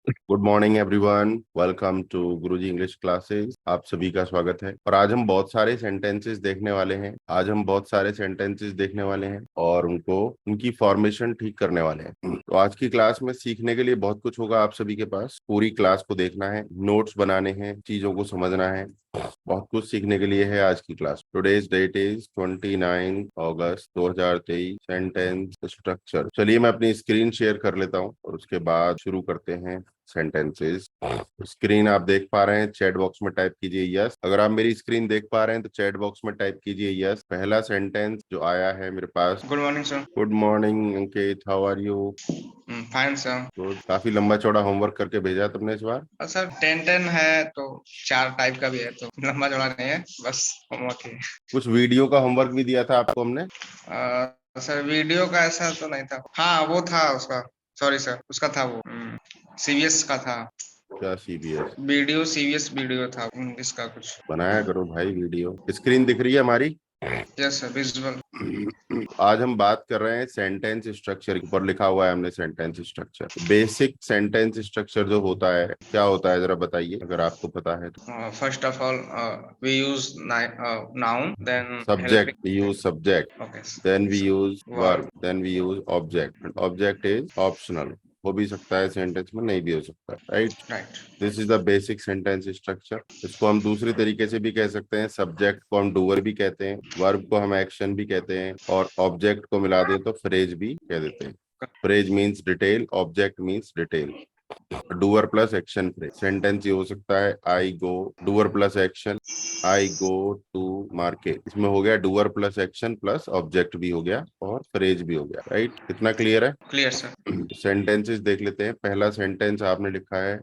Good morning everyone, welcome to Guruji English classes. आप सभी का स्वागत है। और आज हम बहुत सारे सेंटेंसेस देखने वाले हैं। और उनको उनकी फॉर्मेशन ठीक करने वाले हैं। तो आज की क्लास में सीखने के लिए बहुत कुछ होगा। आप सभी के पास पूरी क्लास को देखना है, नोट्स बनाने हैं, चीजों को समझना है। बहुत कुछ सीखने के लिए है आज की class. Today's date is 29 August 2023। Sentence structure. चलिए मैं अपनी स्क्रीन शेयर कर लेता हूँ और उसके बाद शुरू करते हैं सेंटेंसेस। स्क्रीन आप देख पा रहे हैं, चैट बॉक्स में टाइप कीजिए यस। अगर आप मेरी स्क्रीन देख पा रहे हैं तो चैट बॉक्स में टाइप कीजिए यस। पहला सेंटेंस जो आया है मेरे पास। Good morning sir. Good morning Ankit, how are you? Fine sir. Good. काफी लंबा चौड़ा होमवर्क करके भेजा तुमने इस बार। सर 10-10 है तो 4 टाइप का भी है, तो लंबा चौड़ा नहीं है, बस होमवर्क ही कुछ वीडियो का होमवर्क भी दिया था आपको हमने। सर वीडियो का ऐसा तो नहीं था। हाँ वो था उसका। सॉरी सर, उसका था वो सीवीएस का था। क्या सीबीएस? वीडियो सीवीएस वीडियो था इसका कुछ। बनाया करो भाई वीडियो। स्क्रीन दिख रही है हमारी? Yes sir, visual. आज हम बात कर रहे हैं सेंटेंस स्ट्रक्चर। ऊपर लिखा हुआ है हमने sentence structure. Basic sentence structure जो होता है क्या होता है, जरा बताइए अगर आपको पता है तो। First of all we use noun, then subject, we helping. Use subject, okay. Then we use verb. Verb, then we use object. Object is optional, हो भी सकता है सेंटेंस में, नहीं भी हो सकता है, right? Right. This is the basic sentence structure. इसको हम दूसरे तरीके से भी कह सकते हैं। सब्जेक्ट को हम डूअर भी कहते हैं, वर्ब को हम एक्शन भी कहते हैं, और ऑब्जेक्ट को मिला दें तो फ्रेज भी कह देते हैं। Phrase means detail, object means detail. Doer plus action phrase. Sentence ये हो सकता है I go, doer plus action, I go to market. इसमें हो गया doer plus action plus object भी हो गया और फ्रेज भी हो गया, राइट? कितना क्लियर है? Clear sir. सेंटेंसेस देख लेते हैं। पहला सेंटेंस आपने लिखा है,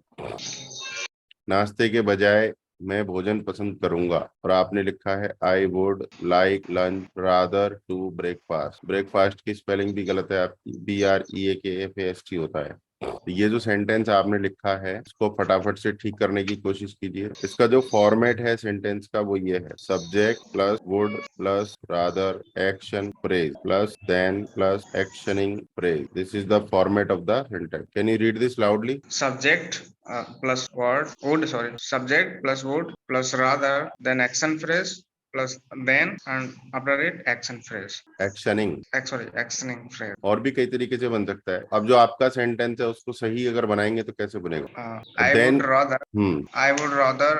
नाश्ते के बजाय मैं भोजन पसंद करूंगा। और आपने लिखा है I would like lunch rather to breakfast. Breakfast की स्पेलिंग भी गलत है आपकी, BREAKFAST होता है। तो ये जो सेंटेंस आपने लिखा है इसको फटाफट से ठीक करने की कोशिश कीजिए। इसका जो फॉर्मेट है सेंटेंस का वो ये है, subject plus would plus rather action phrase plus then plus actioning phrase. This is the format of the sentence. Can you read this loudly? Subject plus subject plus would plus rather, then action phrase plus then, and after it action phrase. Actioning. Sorry, actioning phrase. और भी कई तरीके से बन सकता है। अब जो आपका सेंटेंस है उसको सही अगर बनाएंगे तो कैसे बनेगा? I then. would rather hmm. I would rather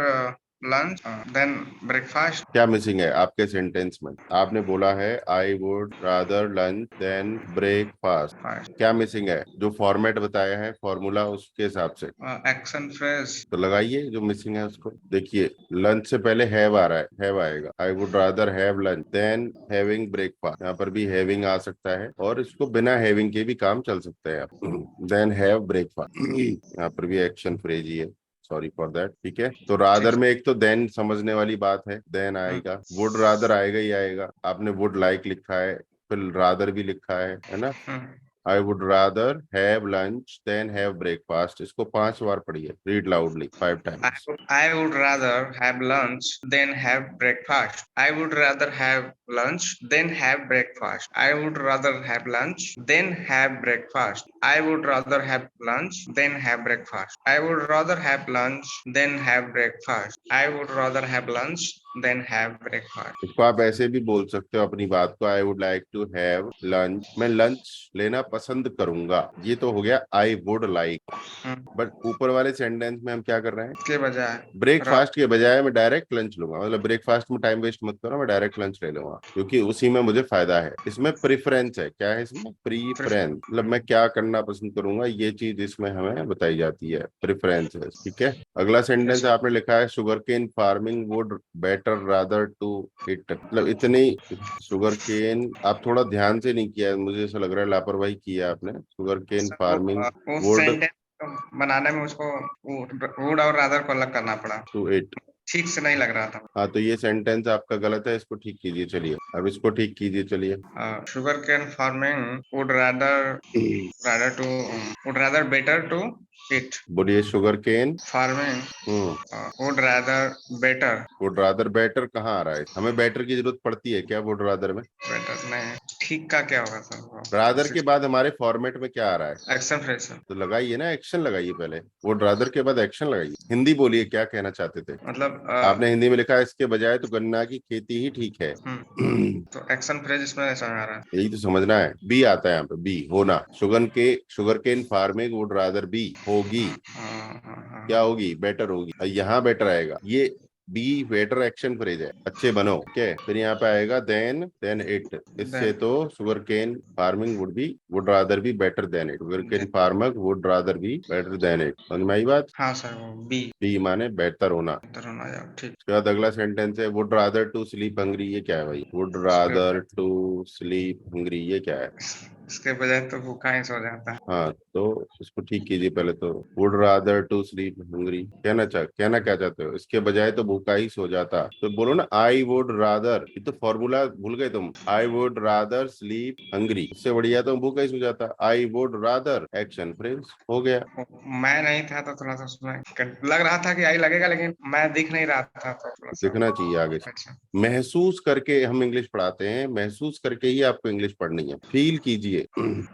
lunch then breakfast. क्या मिसिंग है आपके सेंटेंस में? आपने बोला है I would rather lunch then breakfast. क्या मिसिंग है? जो फॉर्मेट बताया है फॉर्मूला उसके हिसाब से Action phrase. तो लगाइए जो मिसिंग है उसको। देखिए, लंच से पहले हैव आ रहा है, हैव आएगा। I would rather have lunch then having breakfast. यहाँ पर भी हैविंग आ सकता है और इसको बिना हैविंग के भी काम चल सकता है। देन हैव ब्रेकफास्ट, यहाँ पर भी एक्शन फ्रेज ही है। Sorry for that. ठीक है, तो ठीक। रादर में एक तो देन समझने वाली बात है, देन आएगा। वुड रादर आएगा ही आएगा। आपने वुड लाइक लिखा है, फिर रादर भी लिखा है ना? I would rather have lunch then have breakfast. इसको 5 बार पढ़िए, read loudly 5 times. I would rather have lunch than have breakfast. I would rather have lunch than have breakfast. I would rather have lunch than have breakfast. I would rather have lunch than have breakfast. I would rather have lunch than have breakfast. I would rather have lunch than have breakfast. इसको आप ऐसे भी बोल सकते हो अपनी बात को, I would like to have lunch, मैं लंच लेना पसंद करूंगा। ये तो हो गया आई वुड लाइक। बट ऊपर वाले सेंटेंस में हम क्या कर रहे हैं? के बजाय ब्रेकफास्ट के बजाय मैं डायरेक्ट लंच लूंगा। मतलब ब्रेकफास्ट में टाइम वेस्ट मत करो, मैं डायरेक्ट लंच ले लूंगा क्योंकि उसी में मुझे फायदा है। इसमें प्रेफरेंस है। क्या है इसमें? प्रीफरेंस। मतलब मैं क्या करना पसंद करूंगा, ये चीज इसमें हमें बताई जाती है, प्रेफरेंस है। ठीक है, अगला सेंटेंस आपने लिखा है, sugarcane farming would better rather to it. मतलब इतनी शुगर केन, आप थोड़ा ध्यान से नहीं किया है, मुझे ऐसा लग रहा है लापरवाही की है आपने। शुगर केन फार्मिंग वो वुड सेंटेंस बनाने में उसको वुड और रादर को अलग करना पड़ा। To it. ठीक से नहीं लग रहा था। हाँ, तो ये सेंटेंस आपका गलत है, इसको ठीक कीजिए। चलिए अब इसको ठीक कीजिए, चलिए। Sugarcane farming would rather better to it. बोलिए, sugarcane Farming would rather better would rather better कहाँ आ रहा है? हमें बेटर की जरूरत पड़ती है क्या वुड रादर में? better नहीं, ठीक का क्या होगा सर? रादर के बाद हमारे फॉर्मेट में क्या आ रहा है? Action phrase sir. तो लगाइए ना, एक्शन लगाइए पहले, वुड रादर के बाद एक्शन लगाइए। हिंदी बोलिए, क्या कहना चाहते थे? मतलब आपने हिंदी में लिखा है इसके बजाय तो गन्ना की खेती ही ठीक है। तो एक्शन फ्रेज इसमें ऐसा आ रहा है। यही तो समझना है। बी आता है यहाँ पे, बी होना। Sugarcane farming would rather be होगी। क्या हाँ। होगी? बेटर होगी। और यहाँ बेटर आएगा, ये बी बेटर एक्शन फ्रेज है, अच्छे बनो। ओके, फिर यहाँ पे आएगा देन इट। इससे देन तो sugarcane farming would rather be better then it. Sugarcane farmer would rather be better then it. समझ में आई बात? हाँ सर, वो बी बी माने बेहतर होना। बेहतर होना जाओ, ठीक। उसके बाद अगला सेंटेंस है would rather to sleep hungry. ये क्या है भाई? Would rather to sleep hungry, ये क्या है? इसके बजाय तो भूखा ही सो जाता है। हाँ, तो इसको ठीक कीजिए पहले तो। Would rather to sleep hungry कहना क्या चाहते हो? इसके बजाय तो भूखा ही सो जाता। तो बोलो ना, आई वुड रादर। ये तो फॉर्मूला भूल गए तुम। I would rather sleep hungry, इससे बढ़िया तो भूखा ही सो जाता। आई वुड रादर एक्शन फ्रेज हो गया। मैं नहीं था तो थोड़ा सा उसमें लग रहा था कि आई लगेगा, लेकिन मैं दिख नहीं रहा था तो थोड़ा सा। दिखना चाहिए आगे से। अच्छा। महसूस करके हम इंग्लिश पढ़ाते हैं, महसूस करके ही आपको इंग्लिश पढ़नी है। फील कीजिए,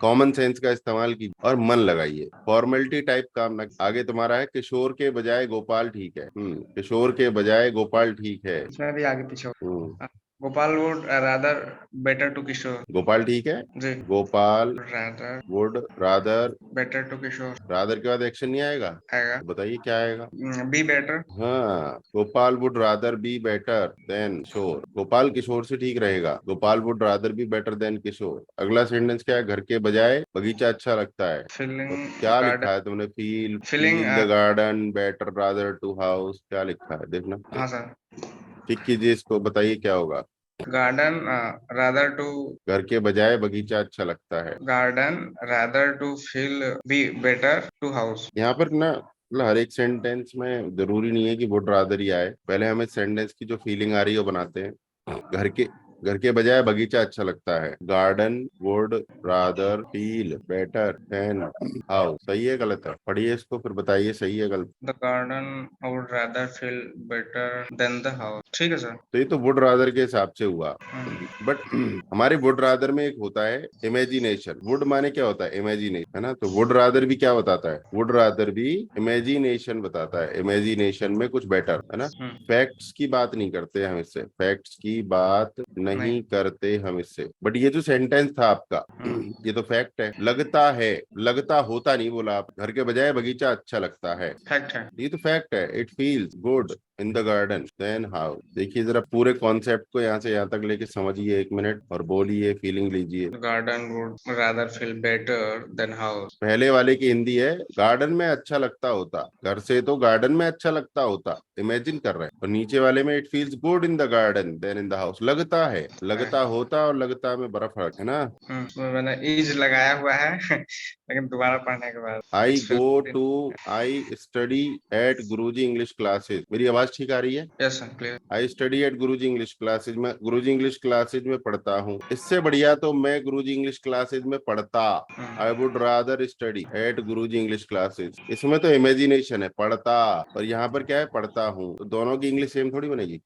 कॉमन सेंस का इस्तेमाल कीजिए और मन लगाइए। फॉर्मेलिटी टाइप काम ना। आगे तुम्हारा है किशोर के बजाय गोपाल ठीक है। किशोर के बजाय गोपाल ठीक है। इसमें भी आगे पीछे hmm Gopal would rather better to Kishore. Gopal ठीक है। जी। Gopal rather would rather. Better to Kishore rather के बाद एक्शन नहीं आएगा? आएगा। तो बताइए क्या आएगा? Be better. हाँ, Gopal would rather be better than Kishore. Gopal Kishore से ठीक रहेगा। Gopal would rather be better than Kishore. अगला सेंटेंस क्या है? घर के बजाय बगीचा अच्छा लगता है। फीलिंग तो क्या गार्डन। लिखा है तुमने? Feel feeling feel the garden better rather to house, क्या लिखा है देखना। हाँ सर। ठीक कीजिए इसको, बताइए क्या होगा? Garden rather to. घर के बजाय बगीचा अच्छा लगता है। Garden rather to feel be better to house. यहाँ पर ना, मतलब हर एक सेंटेंस में जरूरी नहीं है कि वुड रादर ही आए। पहले हमें सेंटेंस की जो फीलिंग आ रही है वो बनाते हैं। घर के बजाय बगीचा अच्छा लगता है। Garden would rather feel better than house. सही है गलत है? पढ़िए इसको फिर बताइए सही है गलत। The garden would rather feel better than the house. ठीक है सर। तो ये तो वुड रादर के हिसाब से हुआ। हम्म, बट हमारे वुड रादर में एक होता है इमेजिनेशन। वुड माने क्या होता है? इमेजिनेशन, है ना? तो वुड रादर भी क्या बताता है? वुड रादर भी इमेजिनेशन बताता है। इमेजिनेशन में कुछ बेटर, है ना? फैक्ट्स की बात नहीं करते हम इससे, फैक्ट्स की बात नहीं। नहीं करते हम इससे। बट ये जो सेंटेंस था आपका, ये तो फैक्ट है। लगता है, लगता होता नहीं बोला आप। घर के बजाय बगीचा अच्छा लगता है, फैक्ट है। ये तो फैक्ट है। It feels good in the garden then how. देखिए जरा पूरे कॉन्सेप्ट को यहाँ से यहाँ तक लेके समझिए 1 मिनट और बोलिए, फीलिंग लीजिए। Garden would rather feel better than house. पहले वाले की हिंदी है गार्डन में अच्छा लगता होता। घर से तो गार्डन में अच्छा लगता होता, इमेजिन कर रहे हैं। और नीचे वाले में it feels good in the garden then in the house. लगता है, लगता होता और लगता में बड़ा फर्क है ना। मैंने इज लगाया हुआ है लेकिन दोबारा पढ़ने के बाद I it's go feel. To I study at Guruji English classes. मेरी आवाज ठीक आ रही है? Yes sir, clear. I study at Guruji English classes में, गुरुजी इंग्लिश क्लासेज में पढ़ता हूँ। इससे बढ़िया तो मैं गुरुजी इंग्लिश क्लासेज में पढ़ता। आई would rather study at Guruji English classes. इसमें तो इमेजिनेशन है, पढ़ता। और यहाँ पर क्या है? पढ़ता हूँ। तो दोनों की इंग्लिश सेम थोड़ी बनेगी।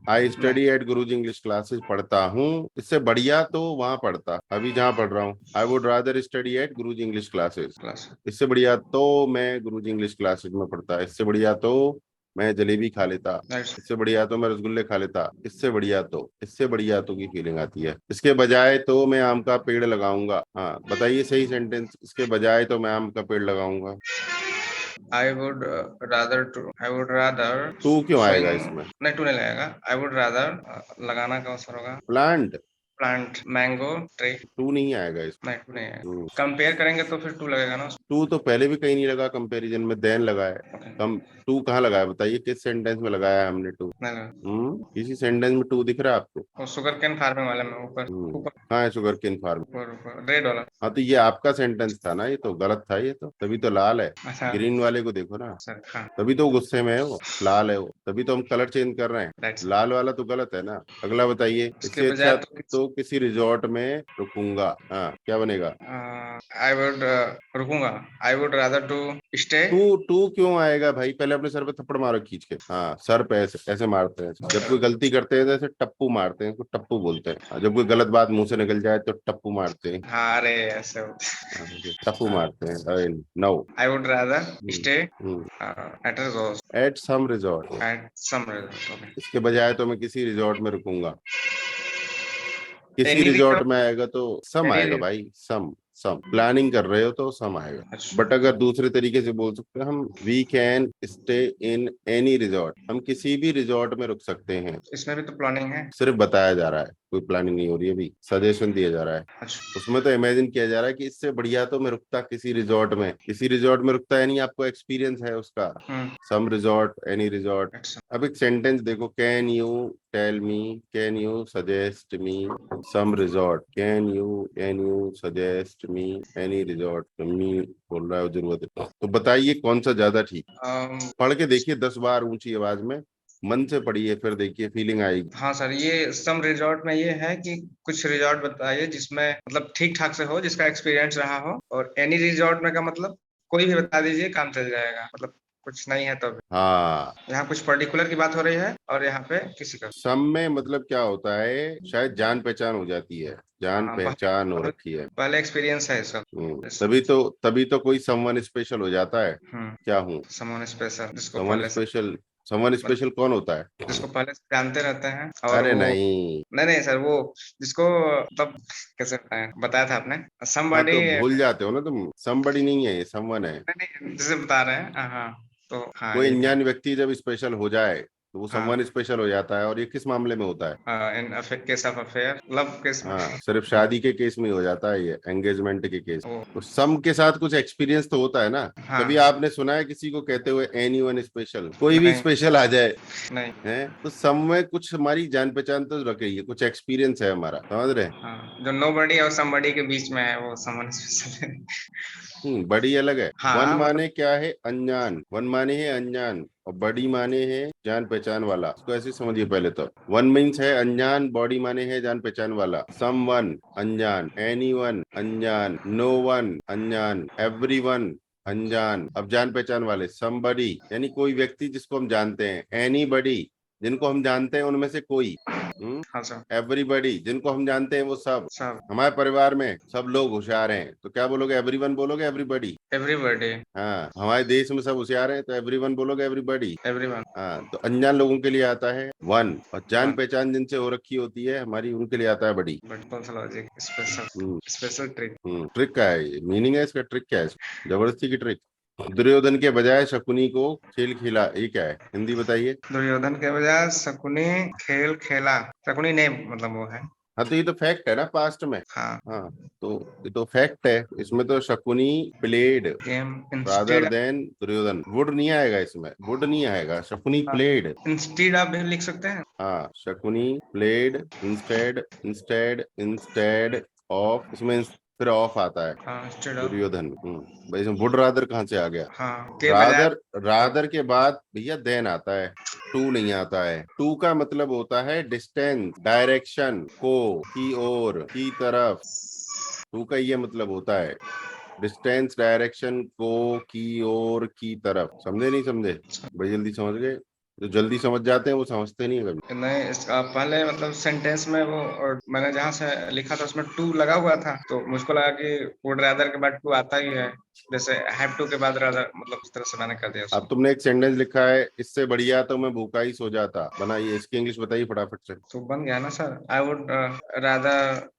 आई study at Guruji English classes, पढ़ता हूँ। इससे बढ़िया तो वहां पढ़ता, अभी जहाँ पढ़ रहा हूँ। आई would rather study at Guruji English classes. Class. इससे बढ़िया तो मैं गुरुजी इंग्लिश क्लासेज में पढ़ता। इससे बढ़िया तो मैं जलेबी खा लेता। इससे बढ़िया तो मैं रसगुल्ले खा लेता। इससे बढ़िया तो की फीलिंग आती है। इसके बजाय तो मैं आम का पेड़ लगाऊंगा। हाँ बताइए सही सेंटेंस। इसके बजाय तो मैं आम का पेड़ लगाऊंगा। I would rather to. I would rather to क्यों आएगा स्विंग। इसमें? नहीं, टू नहीं लगेगा। आई वुड रादर लगाना का अवसर होगा। Plant. Plant mango tree. To नहीं आएगा इसमें। नहीं, टू नहीं है। कंपेयर करेंगे तो फिर टू लगेगा ना। टू तो पहले भी कहीं नहीं लगा कंपैरिजन में, देन लगा है। ओके। कम टू कहाँ लगाया? बताइए किस सेंटेंस में लगाया है हमने टू? नहीं लगा। किसी सेंटेंस में टू दिख रहा है आपको? और शुगर केन फार्मिंग वाले में ऊपर ऊपर कहाँ है शुगर केन फार्म? ऊपर ऊपर रेड वाला। हाँ तो ये आपका सेंटेंस था ना, ये तो गलत था। ये तो तभी तो लाल है। अच्छा ग्रीन वाले को देखो ना, सर, हाँ। तभी तो वो गुस्से में है, वो लाल है वो, तभी तो हम कलर चेंज कर रहे हैं। राइट। लाल वाला तो गलत है ना। अगला बताइए। उसके इससे बजाय अच्छा तो तो किसी रिजॉर्ट में रुकूंगा। हाँ, क्या बनेगा? आई वुड रुकूंगा। I would rather to stay. To to क्यों आएगा भाई? पहले अपने सर पे थप्पड़ मारो खींच के। हाँ, सर पे ऐसे ऐसे मारते हैं। जब कोई गलती करते हैं तो ऐसे टप्पू मारते हैं, इसको टप्पू बोलते हैं। जब कोई गलत बात मुंह से निकल जाए तो टप्पू मारते हैं। हाँ, अरे ऐसे होते। हाँ, टप्पू मारते हैं। अरे no. I would rather stay at at some resort. At some resort. इसके बजाय तो मैं किसी रिजॉर्ट में रुकूंगा। किसी एनी रिजॉर्ट रिजॉर्ट। में आएगा तो सम एनी आएगा भाई, सम। सम प्लानिंग कर रहे हो तो सम आएगा। अच्छा। बट अगर दूसरे तरीके से बोल सकते हैं हम, we can stay in any resort, हम किसी भी रिजॉर्ट में रुक सकते हैं। इसमें भी तो प्लानिंग है। सिर्फ बताया जा रहा है, कोई प्लानिंग नहीं हो रही है, अभी सजेशन दिया जा रहा है। अच्छा। उसमें तो इमेजिन किया जा रहा है कि इससे बढ़िया तो मैं रुकता किसी रिजॉर्ट में। किसी रिजॉर्ट में रुकता, यानी आपको एक्सपीरियंस है उसका। Some resort, any resort. अच्छा। अब एक सेंटेंस देखो, can you tell me, can you suggest me some resort, can you suggest me any resort. Me बोल रहा है, जरूरत है तो बताइए कौन सा ज्यादा ठीक। पढ़ के देखिए 10 बार ऊंची आवाज में, मन से पढ़िए, फिर देखिए फीलिंग आएगी। हाँ सर, ये सम रिजॉर्ट में ये है कि कुछ रिजॉर्ट बताइए जिसमें मतलब ठीक ठाक से हो, जिसका एक्सपीरियंस रहा हो। और एनी रिजॉर्ट में का मतलब कोई भी बता दीजिए, काम चल जाएगा। मतलब कुछ नहीं है तो भी। हाँ, यहाँ कुछ पर्टिकुलर की बात हो रही है और यहाँ पे किसी का। सम में मतलब क्या होता है, शायद जान पहचान हो जाती है, जान हाँ, पहचान हो रखी है। पहले एक्सपीरियंस है सब। तभी तो कोई समवन स्पेशल हो जाता है। क्या हूँ? समवन स्पेशल, जिसको समवन पहले से स्पेशल। समवन स्पेशल कौन होता है? जिसको पहले से जानते रहते हैं और अरे वो। नहीं। नहीं नहीं सर, वो जिसको मतलब कैसे बताएं, बताया था आपने हाँ, somebody। तो भूल जाते हो ना तुम, समबड़ी नहीं है ये, समवन है। नहीं नहीं, जिसे बता रहे हैं। हाँ हाँ, तो हाँ कोई ये था। अनजान व्यक्ति जब स्पेशल हो जाए तो वो हाँ, समवन स्पेशल हो जाता है। और ये किस मामले में होता है? In case of affair, love case में। हाँ, सिर्फ शादी के केस में हो जाता है ये, एंगेजमेंट के केस। ओ, तो सम के साथ कुछ एक्सपीरियंस तो होता है ना। हाँ। कभी आपने सुना है किसी को कहते हुए एनी वन स्पेशल? कोई भी नहीं स्पेशल आ जाए नहीं। है तो सम में कुछ हमारी जान पहचान तो रख रही है, कुछ एक्सपीरियंस है हमारा, समझ रहे हैं? हाँ, जो नोबडी और समबडी के बीच में है वो समवन स्पेशल है। बड़ी अलग है। वन हाँ मतलब। माने क्या है? अनजान। वन माने है अनजान, और बड़ी माने है जान पहचान वाला। इसको ऐसे समझिए पहले तो। वन मीन्स है अनजान, बॉडी माने है जान पहचान वाला। सम वन अनजान, एनी वन अनजान, नो वन अनजान, एवरी वन अनजान। अब जान पहचान वाले, समबडी यानी कोई व्यक्ति जिसको हम जानते हैं, एनीबडी जिनको हम जानते हैं उनमें से कोई, हाँ सर। एवरीबडी जिनको हम जानते हैं वो सब। सब। हमारे परिवार में सब लोग होशियार हैं तो क्या बोलोगे? एवरीवन बोलोगे? एवरीबडी? एवरीबॉडी। हाँ, हमारे देश में सब होशियार हैं तो एवरीवन बोलोगे? एवरीबडी? एवरीवन। हाँ, तो अनजान लोगों के लिए आता है वन, और जान वन। पहचान जिनसे हो रखी होती है हमारी, उनके लिए आता है बड़ी। But pathology special. Hmm. Special trick. Trick का है ये, मीनिंग है इसका, ट्रिक क्या है जबरदस्ती की ट्रिक। दुर्योधन के बजाय शकुनी को खेल खिला, ये क्या है? हिंदी बताइए। दुर्योधन के बजाय शकुनी खेल खेला। शकुनी ने मतलब वो है। हाँ, तो ये तो फैक्ट है ना, पास्ट में। हाँ। हाँ, तो ये तो फैक्ट है। इसमें तो Shakuni played game rather instead. Then Duryodhan. Would नहीं आएगा इसमें, वुड नहीं आएगा, शकुनी प्लेड। इंस्टेड आप भी लिख सकते हैं। हाँ, Shakuni played instead, instead of, इसमें फिर ऑफ आता है। हाँ, इंस्टेड ऑफ। दुर्योधन। भाई इसमें वुड रादर कहाँ से आ गया? हाँ, के बजाय। रादर, रादर के बाद भैया देन आता है, टू नहीं आता है। टू का मतलब होता है डिस्टेंस, डायरेक्शन को, की ओर, की तरफ। टू का ये मतलब होता है, डिस्टेंस, डायरेक्शन को, की ओर, की तरफ। समझे नहीं समझे? भाई जल्दी समझ गए। जो जल्दी समझ जाते हैं वो समझते नहीं है कभी। नहीं, इसका पहले मतलब सेंटेंस में वो, और मैंने जहाँ से लिखा था उसमें टू लगा हुआ था, तो मुझको लगा कि वुड रादर के बाद टू आता ही है। जैसे हैव टू के बाद रादर, मतलब इस तरह से मैंने कर दिया अब उसको। तुमने एक सेंटेंस लिखा है, इससे बढ़िया तो मैं भूखा ही सो जाता। बनाइए, इसकी इंग्लिश बताइए फटाफट से। तो बन गया ना sir, I would rather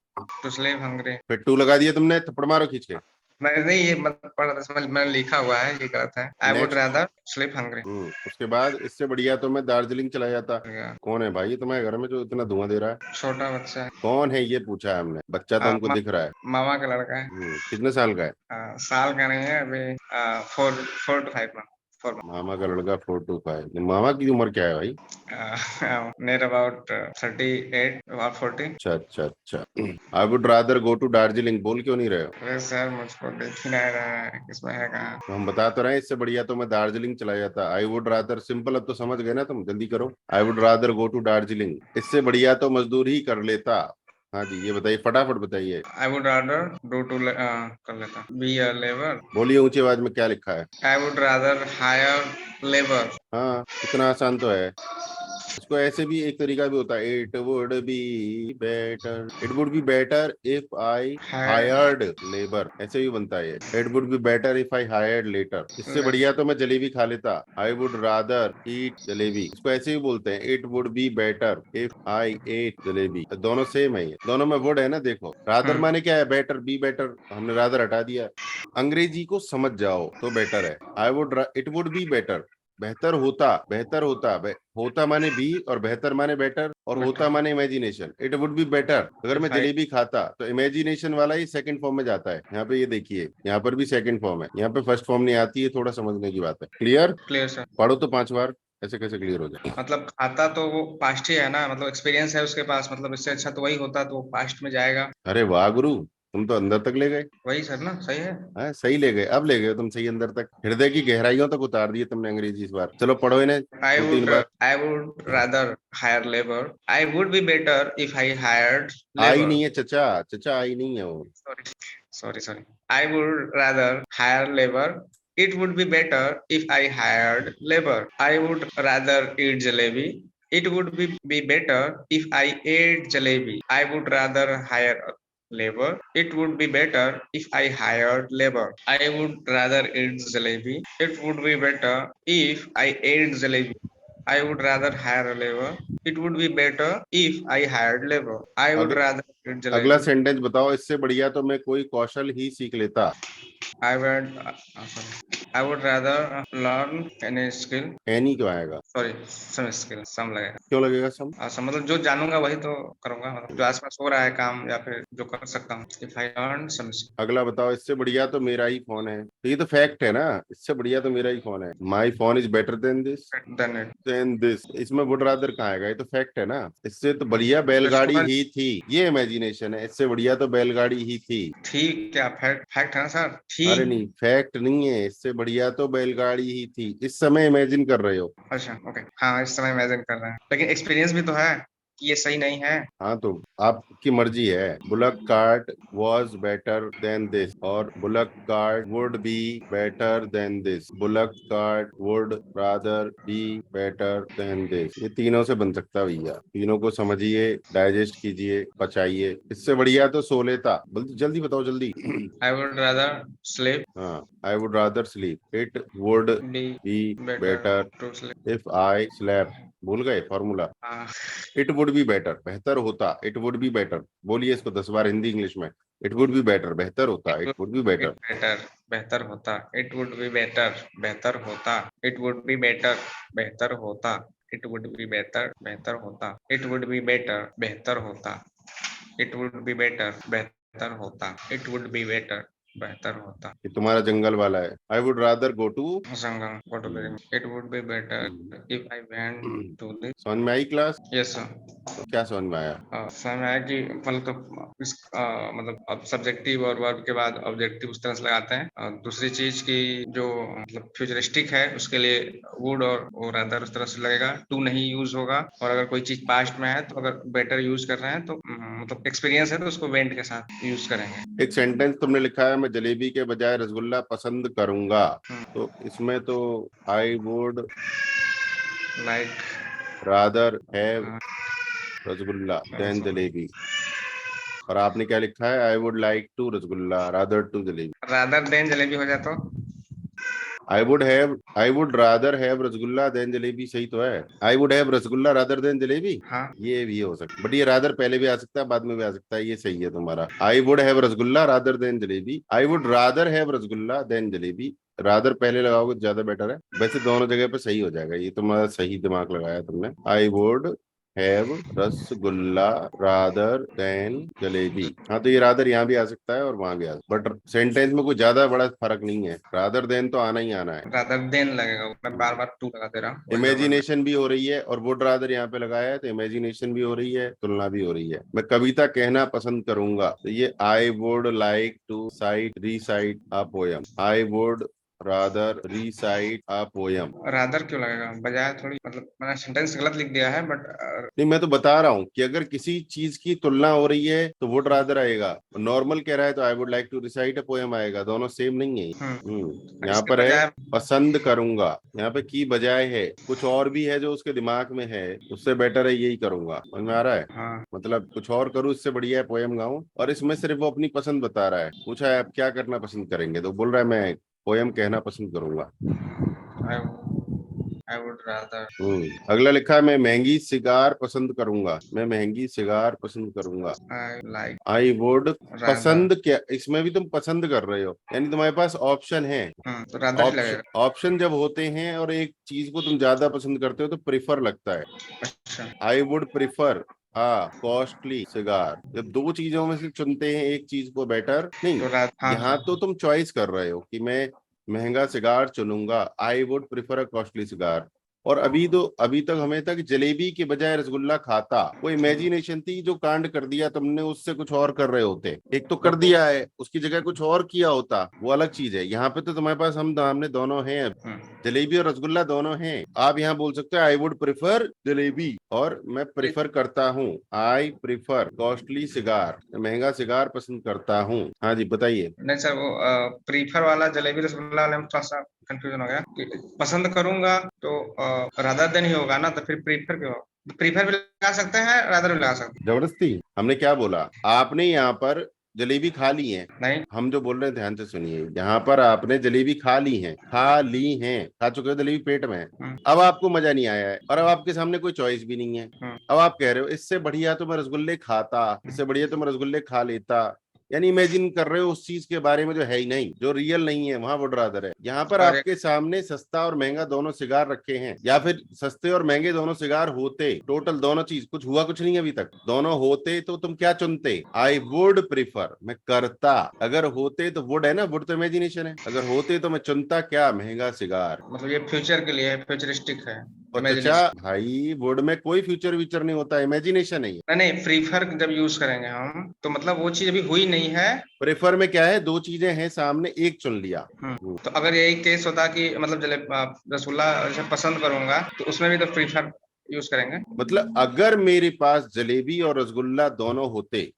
to sleep hungry. फिर टू लगा दिया तुमने, थप्पड़ मारो खींच के। नहीं नहीं, ये मत पढ़ रहा था, मैंने लिखा हुआ है, ये गलत है। I would next. Rather sleep hungry. उसके बाद, इससे बढ़िया तो मैं दार्जिलिंग चला जाता। कौन है भाई ये तुम्हारे घर में जो इतना धुआं दे रहा है? छोटा बच्चा है। कौन है ये पूछा है हमने, बच्चा तो हमको दिख रहा है। मामा का लड़का है। कितने साल का है? साल का नहीं है अभी। 4 to 5 मंथ। 4 मंथ। मामा का लड़का 4 to 5। मामा की उम्र क्या है भाई? near about 38 or 40। अच्छा अच्छा अच्छा। I would rather go to Darjeeling बोल क्यों नहीं रहे हो? अरे सर, मुझको देख ही नहीं रहा है किसमें है कहाँ। तो हम बता तो रहे हैं, इससे बढ़िया तो मैं दार्जिलिंग चला जाता। आई वुड रादर सिंपल, अब तो समझ गए ना तुम, जल्दी करो। I would rather go to Darjeeling, इससे बढ़िया तो मजदूर ही कर लेता। हाँ जी, ये बताइए, फटाफट बताइए। I would rather do to कर लेता be a labor. बोलिए ऊंची आवाज में, क्या लिखा है? I would rather hire labor. हाँ, इतना आसान तो है। इसको ऐसे भी एक तरीका भी होता है, it would be better if I Hire hired labour, ऐसे भी बनता है। It would be better if I hired later, इससे बढ़िया तो मैं जलेबी खा लेता। I would rather eat jalebi, इसको ऐसे भी बोलते हैं, it would be better if I ate jalebi. दोनों सेम है, ये दोनों में वर्ड है ना। देखो, रादर माने क्या है? बेटर, बी बेटर, हमने रादर हटा दिया। अंग्रेजी को समझ जाओ तो बेटर है। इट वुड बी बेटर, बेहतर होता, बेहतर होता, होता माने बी, और बेहतर माने बेटर, और होता better माने imagination. It would be better, अगर मैं if I जलेबी खाता तो इमेजिनेशन वाला ही सेकंड फॉर्म में जाता है। यहाँ पे ये देखिए, यहाँ पर भी सेकंड फॉर्म है, यहाँ पे फर्स्ट फॉर्म नहीं आती है, थोड़ा समझने की बात है। क्लियर? clear sir. पढ़ो तो 5 बार, ऐसे कैसे क्लियर हो जाए? मतलब खाता तो वो पास्ट ही है ना, मतलब एक्सपीरियंस है उसके पास, मतलब इससे अच्छा तो वही होता तो वो पास्ट में जाएगा। अरे वाह गुरु, तुम तो अंदर तक ले गए। वही सर ना, सही है। हाँ, सही ले गए, अब ले गए तुम सही अंदर तक, हृदय की गहराइयों तक उतार दिए तुमने अंग्रेजी इस बार। चलो पढ़ो इन्हें I 2-3 bar. I would rather hire labor. I would be better if I hired I labor. नहीं है चचा, चचा आई नहीं है वो। Sorry, sorry. I would rather hire labor. It would be better if I hired labor. I would rather eat jalebi. It would be better if I ate jalebi. I would rather hire labor. It would be better if I hired labor. I would rather eat jalebi. It would be better if I ate jalebi. I would rather hire a labor. It would be better if I hired labor. I would अग, rather eat अगला jalebi. Sentence बताओ, इससे बढ़िया तो मैं कोई कौशल ही सीख लेता। I would sorry. I would rather learn any skill. Any क्यों आएगा? Sorry, some skill, some लगेगा। क्यों लगेगा सम? मतलब जो जानूंगा वही तो करूंगा, मतलब जो आसपास हो रहा है काम या फिर जो कर सकता हूँ। If I learn some skill, अगला बताओ, इससे बढ़िया तो मेरा ही फोन है। तो ये तो फैक्ट है ना, इससे बढ़िया तो मेरा ही फोन है। My phone is better then it then this, इसमें वुड रादर कहाँ आएगा? ये तो फैक्ट है ना। इससे तो बढ़िया बैलगाड़ी स्टूडेंट ही थी, ये इमेजिनेशन है। इससे बढ़िया तो बैलगाड़ी ही थी। ठीक, क्या फैक्ट फैक्ट है ना सर, अरे ठीक। नहीं, फैक्ट नहीं है, इससे बढ़िया तो बैलगाड़ी ही थी, इस समय इमेजिन कर रहे हो। अच्छा ओके, हाँ इस समय इमेजिन कर रहे हैं, लेकिन एक्सपीरियंस भी तो है कि ये सही नहीं है। हाँ तो आपकी मर्जी है। Bullock cart was better than this, और bullock cart would be better than this, bullock cart would rather be better than this. ये तीनों से बन सकता है भैया, तीनों को समझिए, डाइजेस्ट कीजिए, पचाइए। इससे बढ़िया तो सो लेता। जल्दी बताओ जल्दी। I would rather sleep, हाँ, I would rather sleep, it would be be better better to sleep. If I slept. भूल गए फॉर्मूला? हाँ, इट वुड बी बेटर, बेहतर होता, इट वुड बी बेटर। बोलिए इसको 10 बार हिंदी इंग्लिश में। इट वुड बी बेटर, बेहतर होता, it it would would be be better. better, बेहतर होता। It would be better, बेहतर होता। It would be better, बेहतर होता। It would be better, बेहतर होता। It would be better, बेहतर होता। It would be better, बेहतर होता। It would be better, बेहतर होता। ये तुम्हारा जंगल वाला है। I would rather go to. Sangam, what to be? It would be better if I went to the समझ में आई क्लास? yes sir। तो क्या समझ में आया? समझ में आया कि मतलब तो इस मतलब अब सब्जेक्टिव और वर्ब के बाद ऑब्जेक्टिव उस तरह से लगाते हैं। दूसरी चीज की जो मतलब फ्यूचरिस्टिक है उसके लिए वुड और रादर उस तरह से लगेगा, टू नहीं यूज होगा। और अगर कोई चीज पास्ट में है तो अगर बेटर यूज कर रहे हैं तो मतलब एक्सपीरियंस है तो उसको वेंट के साथ यूज करेंगे। एक सेंटेंस तुमने लिखा है, मैं जलेबी के बजाय रसगुल्ला पसंद करूंगा। हम्म, तो इसमें तो I would like rather have rasgulla then jalebi, और आपने क्या लिखा है? I would like to rasgulla rather to jalebi. Rather then jalebi हो जाए तो I would rather have rasgulla then jalebi, सही तो है। I would have rasgulla rather then jalebi, हाँ। ये भी हो सकता है, बट ये रादर पहले भी आ सकता है, बाद में भी आ सकता है। ये सही है तुम्हारा। I would have rasgulla rather then jalebi, I would rather have rasgulla then jalebi. Rather पहले लगाओगे तो ज्यादा बेटर है। वैसे दोनों जगह पे सही हो जाएगा, ये तुम्हारा सही दिमाग लगाया तुमने। आई would have rasgulla rather then jalebi. हाँ, तो ये रादर यहाँ भी आ सकता है और वहां भी आ सकता है, बट सेंटेंस में कोई ज्यादा बड़ा फर्क नहीं है। रादर देन तो आना ही आना है। रादर देन लगेगा, मैं बार बार टू लगा दे रहा हूँ, वही गड़बड़ है। इमेजिनेशन भी हो रही है, और वुड रादर यहाँ पे लगाया है तो इमेजिनेशन भी हो रही है, तुलना भी हो रही है। मैं कविता कहना पसंद करूंगा, तो ये I would like to cite recite a poem. I would rather recite a poem. Rather क्यों लगेगा, बजाय थोड़ी, मतलब मैंने सेंटेंस गलत लिख दिया है बट नहीं, मैं तो बता रहा हूँ कि अगर किसी चीज की तुलना हो रही है तो वुड रादर आएगा, नॉर्मल कह रहा है तो I would like to recite a poem आएगा, दोनों सेम नहीं है। यहाँ इसके पर है बजाय पसंद करूंगा, यहाँ पे की बजाय है कुछ और भी है जो उसके दिमाग में है, उससे बेटर है यही करूंगा। समझ में आ रहा है? हाँ मतलब कुछ और करूँ इससे बढ़िया है पोयम गाऊं, और इसमें सिर्फ वो अपनी पसंद बता रहा है। पूछा है आप क्या करना पसंद करेंगे, तो बोल रहा है मैं पोयम कहना पसंद करूंगा। आई वुड रादर अगला लिखा है मैं महंगी सिगार पसंद करूंगा, मैं महंगी सिगार पसंद करूंगा। I like I would, rather. पसंद क्या, इसमें भी तुम पसंद कर रहे हो, यानी तुम्हारे पास ऑप्शन है। तो रादर ही ऑप्शन लगेगा। ऑप्शन जब होते हैं और एक चीज को तुम ज्यादा पसंद करते हो तो प्रिफर लगता है। अच्छा। I would prefer costly cigar. जब दो चीजों में से चुनते हैं एक चीज को, बेटर नहीं। तो रात हाँ यहाँ तो तुम चॉइस कर रहे हो कि मैं महंगा सिगार चुनूंगा, I would prefer a costly cigar. और अभी तक हमें तक जलेबी के बजाय रसगुल्ला खाता, वो इमेजिनेशन थी, जो कांड कर दिया तुमने उससे कुछ और कर रहे होते। एक तो कर दिया है, उसकी जगह कुछ और किया होता, वो अलग चीज है। यहाँ पे तो तुम्हारे पास हम सामने दोनों हैं, जलेबी और रसगुल्ला दोनों हैं। आप यहाँ बोल सकते हो आई वुड प्रिफर जलेबी, और मैं प्रिफर करता हूँ, आई प्रिफर कॉस्टली सिगार, महंगा सिगार पसंद करता हूँ। हाँ जी बताइए। नहीं सर, वो प्रीफर वाला जलेबी रसगुल्ला वाले में थोड़ा सा कंफ्यूजन हो गया कि पसंद करूंगा तो रादर देन ही होगा ना, तो फिर प्रीफर क्यों? प्रीफर भी लगा सकते हैं, रादर भी लगा सकते जबरदस्ती हमने क्या बोला, आपने यहाँ पर जलेबी खा ली है। हैं। नहीं। हम जो बोल रहे हैं ध्यान से सुनिए, यहाँ पर आपने जलेबी खा ली है, खा चुके हो, जलेबी पेट में है। हम्म, अब आपको मजा नहीं आया है, और अब आपके सामने कोई चॉइस भी नहीं है। हम्म, अब आप कह रहे हो इससे बढ़िया तो मैं रसगुल्ले खाता, इससे बढ़िया तो मैं रसगुल्ले खा लेता। यानी इमेजिन कर रहे हो उस चीज के बारे में जो है ही नहीं, जो रियल नहीं है, वहां वुड रादर है। यहाँ पर और एक आपके सामने सस्ता और महंगा दोनों सिगार रखे हैं, या फिर सस्ते और महंगे दोनों सिगार होते, टोटल दोनों चीज, कुछ हुआ कुछ नहीं अभी तक, दोनों होते तो तुम क्या चुनते? आई वुड प्रिफर, मैं करता। अगर होते तो वुड है ना, वुड तो इमेजिनेशन है, अगर होते तो मैं चुनता क्या, महंगा सिगार। मतलब ये फ्यूचर के लिए है, फ्यूचरिस्टिक है, और चचा इमेजिनेशन। भाई, वुड में कोई फ्यूचर व्यूचर नहीं होता, इमेजिनेशन है। नहीं नहीं, प्रीफर जब यूज करेंगे हम तो मतलब वो चीज अभी हुई नहीं है। प्रेफर में क्या है, दो चीजें हैं सामने, एक चुन लिया। तो अगर यही केस होता कि मतलब रसगुल्ला जैसे पसंद करूंगा तो उसमें भी तो प्रीफर यूज करेंगे। मतलब अगर मेरे पास जलेबी और रसगुल्ला दोनों होते,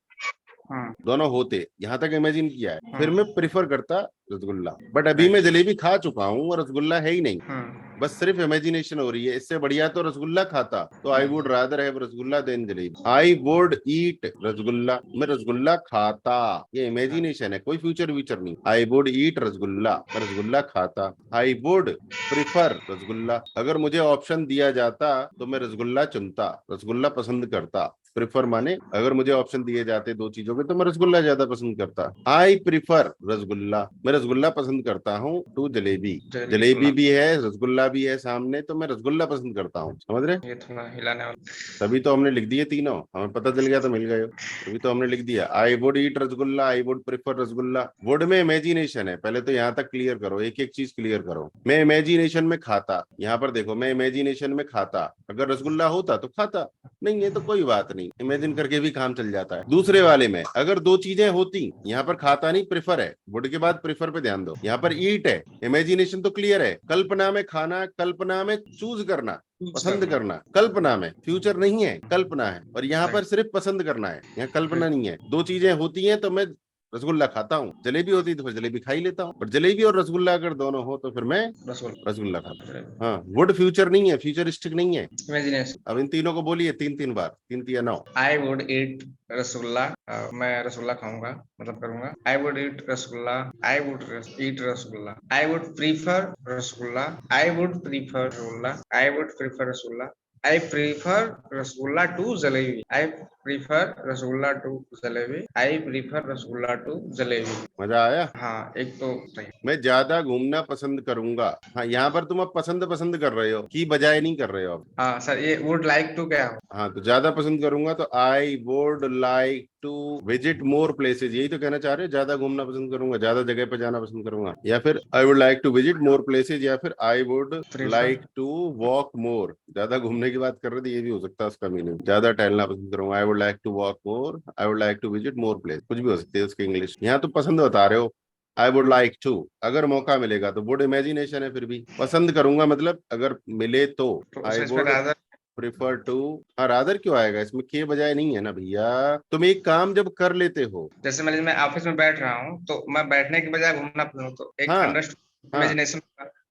हम्म, यहाँ तक इमेजिन किया है, फिर हम्म, मैं प्रिफर करता रसगुल्ला। बट अभी मैं राइट। जलेबी खा चुका हूँ और रसगुल्ला है ही नहीं, हम्म, बस सिर्फ इमेजिनेशन हो रही है। इससे बढ़िया तो रसगुल्ला खाता, तो I would rather have rasgulla then jalebi. I would eat rasgulla, मैं रसगुल्ला खाता, ये इमेजिनेशन है, कोई फ्यूचर व्यूचर नहीं। आई वुड ईट रसगुल्ला, मैं रसगुल्ला खाता। आई वुड प्रिफर रसगुल्ला, अगर मुझे ऑप्शन दिया जाता तो मैं रसगुल्ला चुनता, रसगुल्ला पसंद करता। प्रिफर माने अगर मुझे ऑप्शन दिए जाते दो चीजों में तो मैं रसगुल्ला ज्यादा पसंद करता। आई प्रिफर रसगुल्ला, मैं रसगुल्ला पसंद करता हूँ, टू जलेबी। जलेबी भी है, रसगुल्ला भी है सामने, तो मैं रसगुल्ला पसंद करता हूँ। समझ रहे? ये थोड़ा हिलाने वाला। तभी तो हमने लिख दिए तीनों, हमें पता चल गया तो मिल गए हो। तभी तो हमने लिख दिया आई would eat rasgulla, I would prefer rasgulla. Would में इमेजिनेशन है, पहले तो यहाँ तक क्लियर करो, एक एक चीज क्लियर करो। मैं इमेजिनेशन में खाता, यहाँ पर देखो मैं इमेजिनेशन में खाता, अगर रसगुल्ला होता तो खाता, नहीं है तो कोई बात नहीं, इमेजिन करके भी काम चल जाता है। दूसरे वाले में अगर दो चीजें होती, यहाँ पर खाता नहीं प्रेफर है, वुड के बाद प्रेफर पे ध्यान दो, यहाँ पर ईट है, इमेजिनेशन तो क्लियर है, कल्पना में खाना, कल्पना में चूज करना, यूज पसंद करना। करना, कल्पना में, फ्यूचर नहीं है, कल्पना है। और यहाँ पर राइट। सिर्फ पसंद करना है, यहाँ कल्पना नहीं है। दो चीजें होती हैं तो मैं रसगुल्ला खाता हूँ, जलेबी होती तो फिर जलेबी खा ही लेता हूँ, पर जलेबी और रसगुल्ला अगर दोनों हो तो फिर मैं रसगुल्ला। रसगुल्ला खाता हूँ। हाँ, वुड फ्यूचर नहीं है, फ्यूचरिस्टिक नहीं है। इमेजिनेशन। अब इन तीनों को बोलिए तीन तीन बार, तीन तिया नौ। आई वुड ईट रसगुल्ला। मैं रसगुल्ला खाऊंगा, मतलब करूंगा। I would eat rasgulla. I would eat rasgulla. I would prefer rasgulla. I would prefer rasgulla. I would prefer rasgulla. I prefer rasgulla to jalebi. I prefer rasgulla to jalebi. I prefer rasgulla to jalebi. मजा आया? हाँ, एक तो सही। मैं ज्यादा घूमना पसंद करूंगा। हाँ, यहाँ पर तुम अब पसंद पसंद कर रहे हो, की बजाय नहीं कर रहे हो अब। हाँ सर, ये वुड लाइक टू क्या हो? हाँ, तो ज्यादा पसंद करूंगा तो I would like to visit more places, यही तो कहना चाह रहे हो, ज्यादा घूमना पसंद करूंगा, ज्यादा जगह पे जाना पसंद करूंगा, या फिर I would like to visit more places, या फिर I would prefer. Like to walk more. ज्यादा घूमने की बात कर रहे थे, ये भी हो सकता है उसका मीनिंग, ज्यादा टहलना पसंद करूंगा। I would like to walk more, I would like to visit more place, कुछ भी हो सकती है उसकी इंग्लिश। यहाँ तो पसंद बता रहे हो, आई वुड लाइक टू, अगर मौका मिलेगा तो, वुड इमेजिनेशन है, फिर भी पसंद करूंगा मतलब अगर मिले तो। तो आई उसमें इसमें वुड रादर, प्रिफर टू, हाँ रादर क्यों आएगा इसमें, के बजाय नहीं है ना भैया। तुम एक काम जब कर लेते हो। जैसे मैं ऑफिस में बैठ रहा हूँ तो मैं बैठने के बजाय घूमना पसंद, तो एक हाँ अंडरस्टूड हाँ इमेजिनेशन,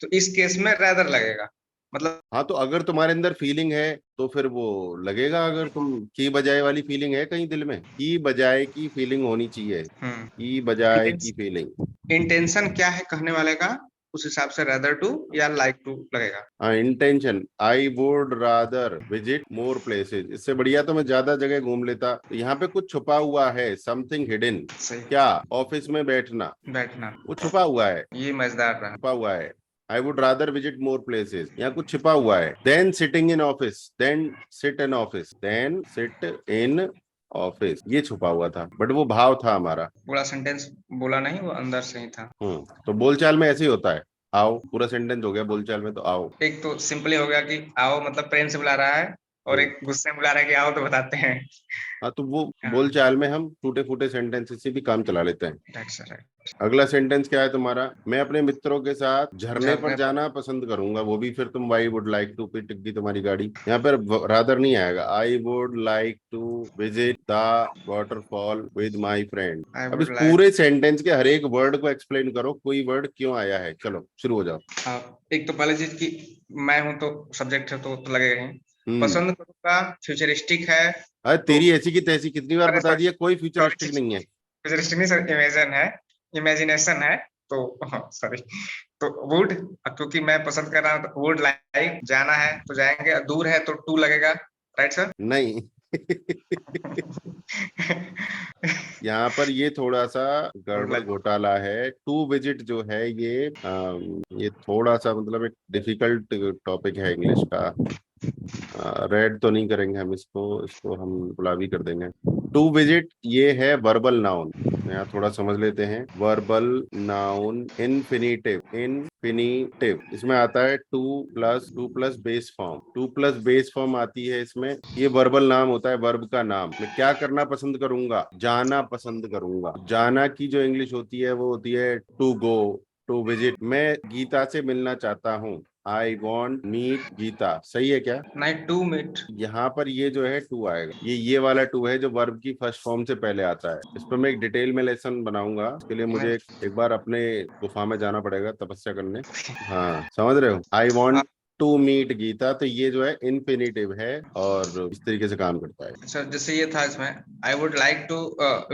तो इस केस में रादर लगेगा, मतलब। हाँ, तो अगर तुम्हारे अंदर फीलिंग है तो फिर वो लगेगा। अगर तुम की बजाय वाली फीलिंग है कहीं दिल में, की बजाय की फीलिंग होनी चाहिए, की बजाय की फीलिंग। इंटेंशन क्या है कहने वाले का, उस हिसाब से रादर टू या लाइक टू लगेगा। हाँ intention, I would rather visit more places, इससे बढ़िया तो मैं ज्यादा जगह घूम लेता। तो यहाँ पे कुछ छुपा हुआ है, समथिंग हिडन। सही। क्या? ऑफिस में बैठना, बैठना, वो छुपा हुआ है, ये मजेदार रहा। छुपा हुआ है। I would rather visit more places, यहाँ कुछ छिपा हुआ है। Then sitting in office, then sit in office, then sit in office, ये छुपा हुआ था, बट वो भाव था हमारा। पूरा सेंटेंस बोला नहीं, वो अंदर से ही था। तो बोलचाल में ऐसे ही होता है। आओ पूरा सेंटेंस हो गया बोलचाल में, तो आओ। एक तो सिंपली हो गया कि आओ मतलब प्रेम से बुला रहा है, और हम्म एक गुस्से में बुला रहा है कि आओ तो बताते हैं। हाँ, तो वो हाँ, बोलचाल में हम टूटे फूटे सेंटेंसेस से भी काम चला लेते हैं। that's right। अगला सेंटेंस क्या है तुम्हारा? मैं अपने मित्रों के साथ झरने पर झरने पर। जाना पसंद करूंगा, वो भी फिर तुम वाई वुड लाइक टू पे टिक गई तुम्हारी गाड़ी। यहाँ पर रादर नहीं आएगा। I would like to visit the waterfall with my friend. I अब इस वुड लाइक। पूरे सेंटेंस के हर एक वर्ड को एक्सप्लेन करो, कोई वर्ड क्यों आया है, चलो शुरू हो जाओ। एक तो पहले चीज की, मैं हूं तो सब्जेक्ट है तो लगेगा ही। हम्म पसंद करूंगा, फ्यूचरिस्टिक है अरे तो। तेरी ऐसी की तैसी कितनी बार अरे बता दिया, कोई सॉरी, फ्यूचरिस्टिक नहीं है। फ्यूचरिस्टिक नहीं सर, इमेजिन है, इमेजिनेशन है, तो सॉरी। तो वुड, क्योंकि मैं पसंद कर रहा हूँ तो वुड लाइक, जाना है तो जाएंगे, दूर है तो टू लगेगा, राइट सर। नहीं यहाँ पर ये थोड़ा सा वुड गड़बड़ लाइक। घोटाला है। टू विजिट जो है ये थोड़ा सा मतलब एक डिफिकल्ट टॉपिक है इंग्लिश का। रेड तो नहीं करेंगे हम इसको, इसको हम गुलाबी कर देंगे। टू विजिट ये है वर्बल नाउन, यहाँ थोड़ा समझ लेते हैं। वर्बल नाउन इन्फिनिटिव, इन्फिनिटिव इसमें आता है two plus base form, two plus base form आती है इसमें। ये वर्बल नाम होता है, वर्ब का नाम। मैं क्या करना पसंद करूंगा? जाना पसंद करूंगा। जाना की जो इंग्लिश होती है वो होती है टू गो, टू विजिट। मैं गीता से मिलना चाहता हूँ, आई वॉन्ट मीट गीता। सही है क्या? नहीं, टू मीट। यहाँ पर ये जो है टू आएगा, ये वाला टू है जो वर्ब की फर्स्ट फॉर्म से पहले आता है। इस पर मैं एक डिटेल में लेसन बनाऊंगा, इसके लिए मुझे एक बार अपने गुफा में जाना पड़ेगा तपस्या करने। हाँ समझ रहे हो, I want to meet Geeta, तो ये जो है इन्फिनिटिव है और इस तरीके से काम करता है। सर जैसे ये था इसमें, I would like to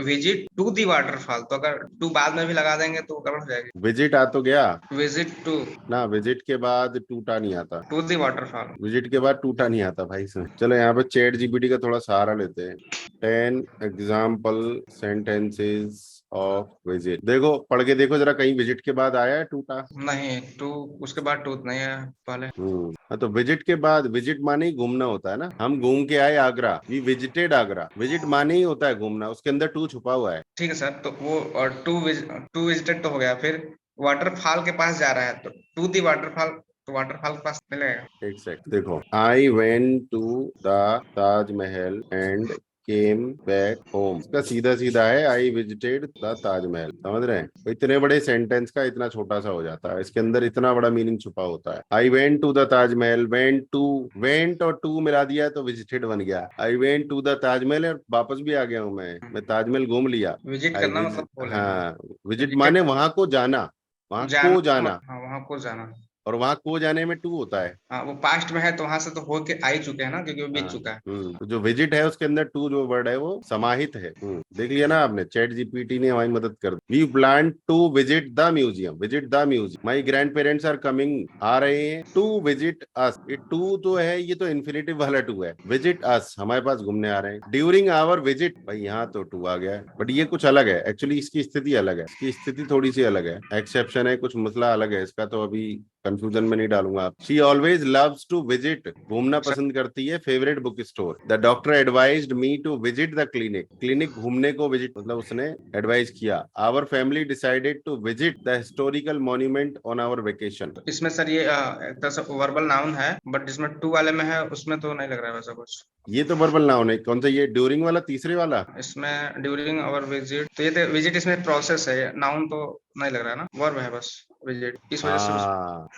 visit to the waterfall, तो अगर टू बाद में भी लगा देंगे तो गड़बड़ हो जाएगी। विजिट आ तो गया विजिट टू, ना, विजिट के बाद टूटा नहीं आता। To the waterfall. विजिट के बाद टूटा नहीं आता भाई इसमें। चलो यहाँ पे चैट जीपीटी का थोड़ा सहारा लेते हैं। 10 एग्जाम्पल सेंटेंसेस ऑफ विजिट, देखो पढ़ के देखो जरा, कहीं विजिट के बाद आया है टूटा? नहीं, टू उसके बाद टू नहीं है पहले। हाँ, तो विजिट के बाद, विजिट माने ही घूमना होता है ना। हम घूम के आए Agra, we visited Agra, visit माने ही होता है घूमना, उसके अंदर टू छुपा हुआ है। ठीक है सर, तो वो और टू विजिटेड तो हो गया, फिर वाटरफॉल के पास जा रहा है तो टू दी वाटरफॉल, तो वाटरफॉल के पास मिलेगा। एक सेकंड देखो, I went to the Taj Mahal and came back home, इसका सीधा सीधा है आई विजिटेड द ताजमहल। समझ रहे हैं? तो इतने बड़े सेंटेंस का इतना छोटा सा हो जाता है, इसके अंदर इतना बड़ा मीनिंग छुपा होता है। I went to the Taj Mahal, went to, went और टू मिला दिया तो विजिटेड बन गया। I went to the Taj Mahal और वापस भी आ गया हूं मैं ताजमहल घूम लिया। विजिट आई करना विजिट, मतलब वो लेना, हाँ विजिट विजिटेड माने वहां को जाना, वहां जाना, को जाना, हाँ वहां को जाना। और वहां को जाने में टू होता है। हाँ, वो पास्ट में है तो वहां से तो होके आ ही चुके हैं ना, क्योंकि वो बीत हाँ चुका है। तो जो विजिट है उसके अंदर टू जो वर्ड है वो समाहित है। देख लिया ना आपने, चैट जीपीटी ने हमारी मदद कर दी। We plan to visit the museum, visit the museum, my grandparents are coming, आ रहे हैं टू विजिट अस। ये टू तो है, ये तो इन्फिनिटिव वाला टू है। विजिट अस, हमारे पास घूमने आ रहे हैं। ड्यूरिंग आवर विजिट, भाई यहाँ तो टू आ गया है, बट ये कुछ अलग है एक्चुअली, इसकी स्थिति अलग है, इसकी स्थिति थोड़ी सी अलग है, एक्सेप्शन है, कुछ मसला अलग है इसका, तो अभी कंफ्यूजन में नहीं डालूंगा आप। She always loves to visit, घूमना पसंद करती है, favourite bookstore. The doctor advised me to visit the clinic, clinic घूमने को विजिट मतलब उसने एडवाइस किया। Our family decided to visit the historical monument on our vacation. इसमें सर ये एक तरह से वर्बल नाउन है, बट जिसमें टू वाले में है उसमें तो नहीं लग रहा है वैसा कुछ। ये तो वर्बल नाउन है। कौन सा, ये ड्यूरिंग वाला, तीसरे वाला? इसमें ड्यूरिंग और विजिट, तो ये तो विजिट इसमें प्रोसेस है, नाउन तो नहीं लग रहा है ना, वर्ब है बस विजिट, इस वजह से हाँ,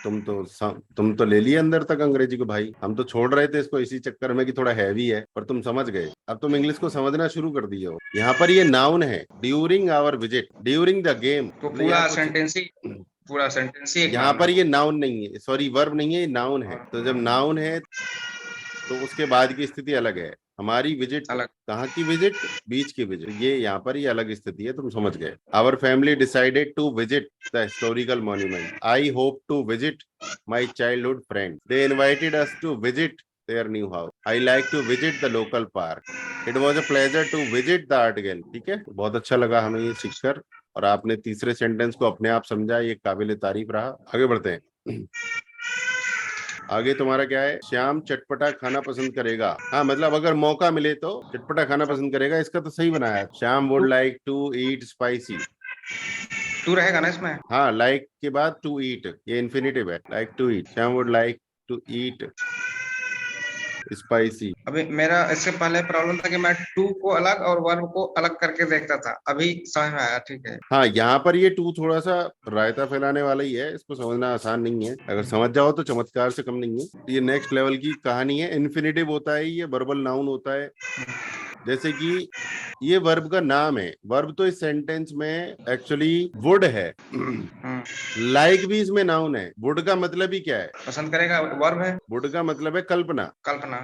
तुम तो ले लिए अंदर तक अंग्रेजी को भाई। हम तो छोड़ रहे थे इसको इसी चक्कर में कि थोड़ा हैवी है, पर तुम समझ गए। अब तुम इंग्लिश को समझना शुरू कर दिए हो। यहाँ पर ये नाउन है, during our visit, during the game. तो पूरा सेंटेंस ही एक यहाँ नाउन पर है। ये नाउन नहीं है, सॉरी वर्ब नहीं है, ये नाउन है। तो जब नाउन है तो उसके बाद की स्थिति अलग है। हमारी विजिट, अलग। कहाँ की विजिट? बीच की विजिट। ये यहाँ पर ये अलग स्थिति है, तुम समझ गए। Our family decided to visit the historical monument. I hope to visit my childhood friend. They invited us to visit their new house. I like to visit the local park. It was a pleasure to visit the art gallery. ठीक है, बहुत अच्छा लगा हमें ये सीखकर, और आपने तीसरे सेंटेंस को अपने आप समझा, ये काबिल तारीफ रहा। आगे बढ़ते हैं। आगे तुम्हारा क्या है? श्याम चटपटा खाना पसंद करेगा। हाँ, मतलब अगर मौका मिले तो चटपटा खाना पसंद करेगा, इसका तो सही बनाया है। Shyam would like to eat spicy. To रहेगा ना इसमें? हाँ, लाइक के बाद टू ईट, ये इन्फिनेटिव है। Like to eat, Shyam would like to eat spicy. अभी मेरा इससे पहले प्रॉब्लम था कि मैं टू को अलग और वर्ब को अलग करके देखता था, अभी समझ में आया, ठीक है। हाँ, यहाँ पर ये टू थोड़ा सा रायता फैलाने वाला ही है, इसको समझना आसान नहीं है। अगर समझ जाओ तो चमत्कार से कम नहीं है। ये नेक्स्ट लेवल की कहानी है। इन्फिनेटिव होता है, ये वर्बल नाउन होता है। जैसे कि ये वर्ब का नाम है। वर्ब तो इस सेंटेंस में एक्चुअली वुड है। लाइक भी इसमें नाउन है। वुड का मतलब ही क्या है? पसंद करेगा वर्ब है। वुड का मतलब है कल्पना। कल्पना,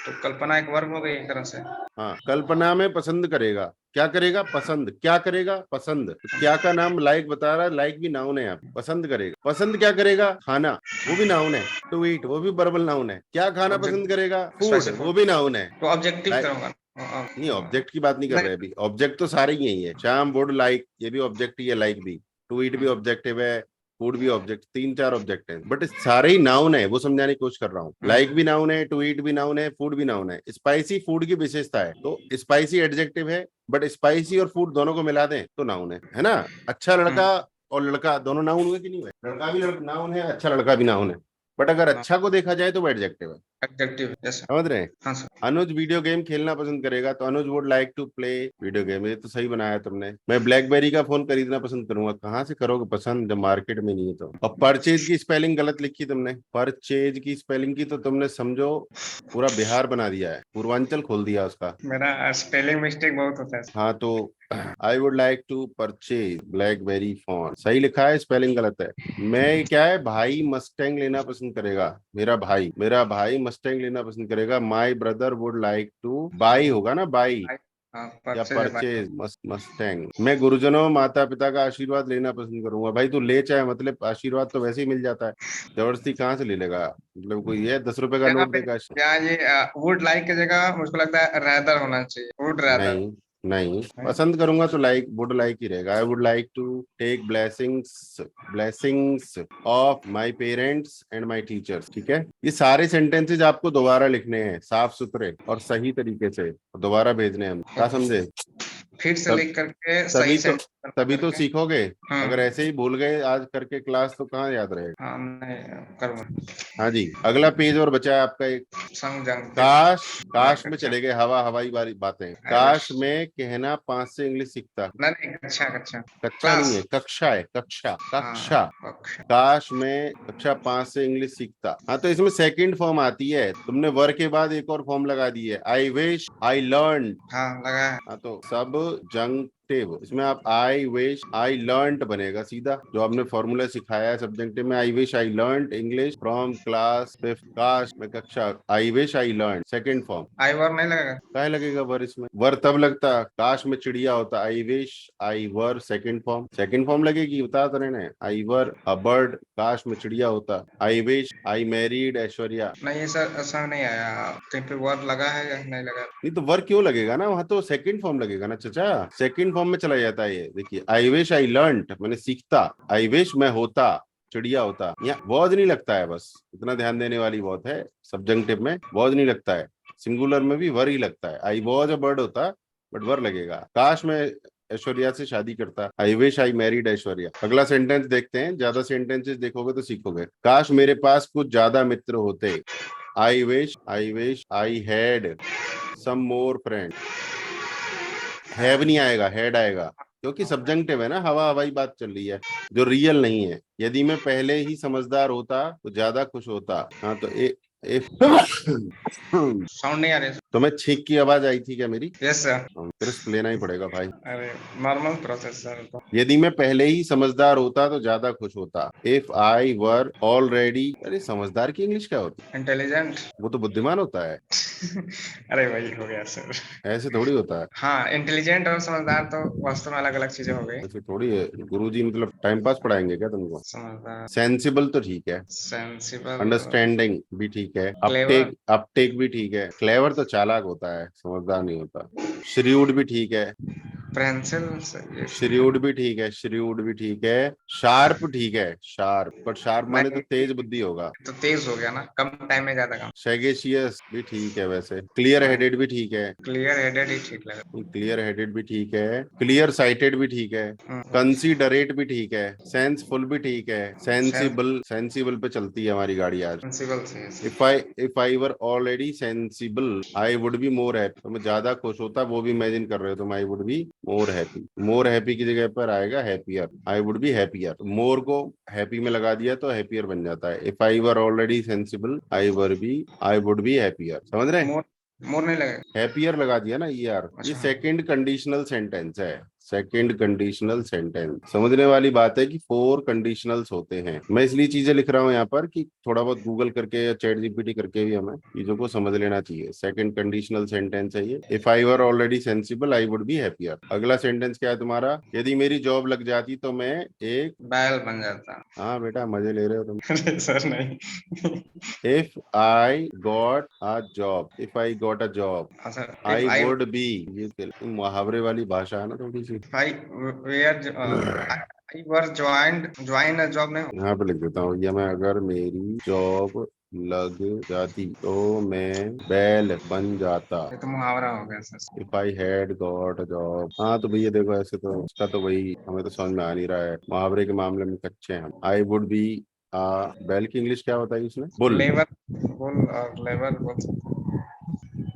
तो कल्पना एक वर्ब हो गई एक तरह से। हाँ, कल्पना में पसंद करेगा। क्या करेगा? पसंद। क्या करेगा? पसंद। तो क्या का नाम लाइक बता रहा है, लाइक भी नाउन है। आप पसंद करेगा, पसंद क्या करेगा? खाना, वो भी नाउन है। टू ईट, वो भी वर्बल नाउन है। क्या खाना पसंद करेगा? फूड, वो भी नाउन है। तो ऑब्जेक्टिव करूंगा। नहीं, ऑब्जेक्ट की बात नहीं कर रहे अभी। ऑब्जेक्ट तो सारे ही यही है। श्याम वुड लाइक, ये भी ऑब्जेक्ट ही है, लाइक भी। टू ईट भी ऑब्जेक्टिव है, फूड भी ऑब्जेक्ट, 3-4 ऑब्जेक्ट हैं, बट सारे ही नाउन है। वो समझाने की कोशिश कर रहा हूँ। लाइक भी नाउन है, टू ईट भी नाउन है, फूड भी नाउन है। स्पाइसी फूड की विशेषता है, तो स्पाइसी एडजेक्टिव है, बट स्पाइसी और फूड दोनों को मिला दें तो नाउन है ना। अच्छा लड़का और लड़का दोनों नाउन हुए कि नहीं हुए? लड़का भी नाउन है, अच्छा लड़का भी नाउन है, बट अगर अच्छा को देखा जाए तो वो एडजेक्टिव है। Adjective, yes. समझ रहे हैं? हाँ सर। अनुज वीडियो गेम खेलना पसंद करेगा, तो Anuj would like to play video game. ये तो सही बनाया तुमने। मैं ब्लैकबेरी का फोन खरीदना पसंद करूंगा। कहाँ से करोगे पसंद जब मार्केट में नहीं है तो? और परचेज की स्पेलिंग गलत लिखी तुमने। परचेज की स्पेलिंग की तो तुमने समझो पूरा बिहार बना दिया है, पूर्वांचल खोल दिया उसका। मेरा स्पेलिंग मिस्टेक बहुत होता है। हाँ, तो I would like to purchase BlackBerry phone, सही लिखा है, स्पेलिंग गलत है। मैं क्या है, भाई मस्टैंग लेना पसंद करेगा। मेरा भाई मस्टैंग लेना पसंद करेगा। My brother would like two by, होगा ना बाई या परचेज मस्टैंग। मैं गुरुजनों माता पिता का आशीर्वाद लेना पसंद करूंगा। भाई तू ले, चाहे मतलब आशीर्वाद तो वैसे ही मिल जाता है, जबरदस्ती कहाँ से ले लेगा? मतलब कोई है 10 रुपए का यहाँ नोट पे देगा? क्या ये वुड लाइक की जगह मुझको लगता है रैदर होना चाहिए, वुड रैदर। नहीं नहीं, पसंद करूंगा तो लाइक, वुड लाइक ही रहेगा। I would like to take blessings of my parents and my teachers. ठीक है, ये सारे सेंटेंसेज आपको दोबारा लिखने हैं, साफ सुथरे और सही तरीके से, दोबारा भेजने हैं हम। क्या समझे? फिर से लिख करके तभी सही तो से तभी तो सीखोगे। अगर ऐसे ही भूल गए आज करके क्लास, तो कहाँ याद रहेगा? हाँ, नहीं करूँगा। हाँ जी, अगला पेज और बचा है आपका एक। संग जंग काश में चले गए, हवाई वाली बातें। काश में कहना 5 से इंग्लिश सीखता। नहीं, कक्षा कक्षा कक्षा नहीं है, कक्षा है, कक्षा कक्षा। काश में कक्षा 5 से इंग्लिश सीखता। हाँ, तो इसमें सेकंड फॉर्म आती है। तुमने वर के बाद एक और फॉर्म लगा दी है, आई विश आई लर्न। हाँ लगा है। हाँ, तो सब जंग, इसमें आप आई विश आई लर्नड बनेगा सीधा, जो आपने फॉर्मूला सिखाया है सब्जेक्टिव में। I wish I learned English from class 5th। काश में कक्षा, I wish I learn, second form. I were नहीं लगेगा? क्या लगेगा वर इसमें? वर तब लगता काश में चिड़िया होता। आई wish I were, second form लगेगी, बता तो रहे। आई वर अ बर्ड, काश में चिड़िया होता। आई विश आई मैरिड ऐश्वर्या। नहीं सर, ऐसा नहीं आया, कहीं पे वर लगा है या नहीं लगा? नहीं तो वर क्यों लगेगा ना, वहां तो सेकंड फॉर्म लगेगा ना चाचा, सेकंड फॉर्म में चला जाता है ये। देखिए, आई विश आई लर्नड मैंने सीखता, आई विश मैं होता, चिड़िया होता। यहाँ वॉज नहीं लगता है, बस इतना ध्यान देने वाली बात है, सब्जंक्टिव में वॉज नहीं लगता है, सिंगुलर में भी वर ही लगता है। आई वॉज अ बर्ड होता बट वर लगेगा। काश मैं ऐश्वर्या से शादी करता, आई विश आई मैरिड ऐश्वर्या। अगला सेंटेंस देखते हैं, ज्यादा सेंटेंसेस देखोगे तो सीखोगे। काश मेरे पास कुछ ज्यादा मित्र होते, I wish I had some more friend. Have नहीं आएगा, हैड आएगा, क्योंकि सब्जंक्टिव है ना, हवा हवाई बात चल रही है जो रियल नहीं है। यदि मैं पहले ही समझदार होता तो ज्यादा खुश होता। हाँ तो साउंड नहीं आ रही। तो मैं छींक की आवाज आई थी क्या मेरी? Yes sir. क्रिस्प लेना ही पड़ेगा भाई। अरे नॉर्मल प्रोसेस सर। तो यदि मैं पहले ही समझदार होता तो ज्यादा खुश होता। इफ आई वर ऑलरेडी, अरे समझदार की इंग्लिश क्या होती इंटेलिजेंट। है? वो तो बुद्धिमान होता है, अरे वही हो गया सर। ऐसे थोड़ी होता है। हाँ, इंटेलिजेंट और समझदार तो वास्तव में अलग अलग चीजें हो गई। ऐसे थोड़ी है। गुरुजी मतलब टाइम पास पढ़ाएंगे क्या तुमको? समझदार, सेंसिबल तो ठीक है, सेंसिबल, अंडरस्टैंडिंग भी ठीक है, क्लेवर, अपटेक भी ठीक है। क्लेवर तो चालाक होता है, समझदार नहीं होता। श्रीउड भी ठीक है, प्रेंसिल, श्रीउड भी ठीक है, श्रीउड भी ठीक है। शार्प ठीक है, शार्प, पर शार्प माने तो नहीं तेज बुद्धि होगा। तो तेज हो गया ना, कम टाइम में ज्यादा काम। सैगेशियस भी ठीक है, वैसे क्लियर हेडेड भी ठीक है, क्लियर हेडेड ही ठीक लगा। क्लियर हेडेड भी ठीक है, क्लियर साइटेड भी ठीक है, हम्म, कंसीडरेट भी ठीक है, सेंसफुल भी ठीक है, सेंसिबल, सेंसिबल पे चलती है हमारी गाड़ी आज। सेंसिबल से है। If I were already sensible I would be more happy, तो मैं ज्यादा खुश होता, वो भी इमेजिन कर रहे हो तुम। I would be more happy, more happy की जगह पर आएगा happier, I would be happier. More को हैप्पी में लगा दिया तो हैप्पियर बन जाता है। If I were already sensible I would be happier. समझ रहे हैं? मोर, मोर नहीं लगेगा। हैप्पियर लगा दिया ना यार। ये अच्छा सेकंड कंडीशनल सेंटेंस है, सेकंड कंडीशनल सेंटेंस। समझने वाली बात है कि 4 कंडीशनल्स होते हैं। मैं इसलिए चीजें लिख रहा हूँ यहाँ पर कि थोड़ा बहुत गूगल करके या चैट जीपीटी करके भी हमें चीजों को समझ लेना चाहिए। सेकंड कंडीशनल सेंटेंस है ये। If I were already sensible I would be happier. अगला सेंटेंस क्या है तुम्हारा? यदि मेरी जॉब लग जाती तो मैं एक, बैल बन जाता। हाँ बेटा मजे ले रहे हो तुम। अरे सर नहीं। If I got a job, if I got a job अच्छा, if I I, would be, ये मुहावरे वाली भाषा है ना थोड़ी सी। I were I were join a job नहीं। यहाँ पे लिख देता हूँ, या मैं अगर मेरी जॉब लग जाती तो मैं बैल बन जाता। ये तो मुहावरा हो गया sir. If I had got a job. हाँ तो भैया देखो, ऐसे तो इसका तो वही हमें तो समझ में आ नहीं रहा है, मुहावरे के मामले में कच्चे हैं हम। आई वुड बी आ, बैल की इंग्लिश क्या बताई उसने? बुल। लेबर बोल और लेबर बोल सकते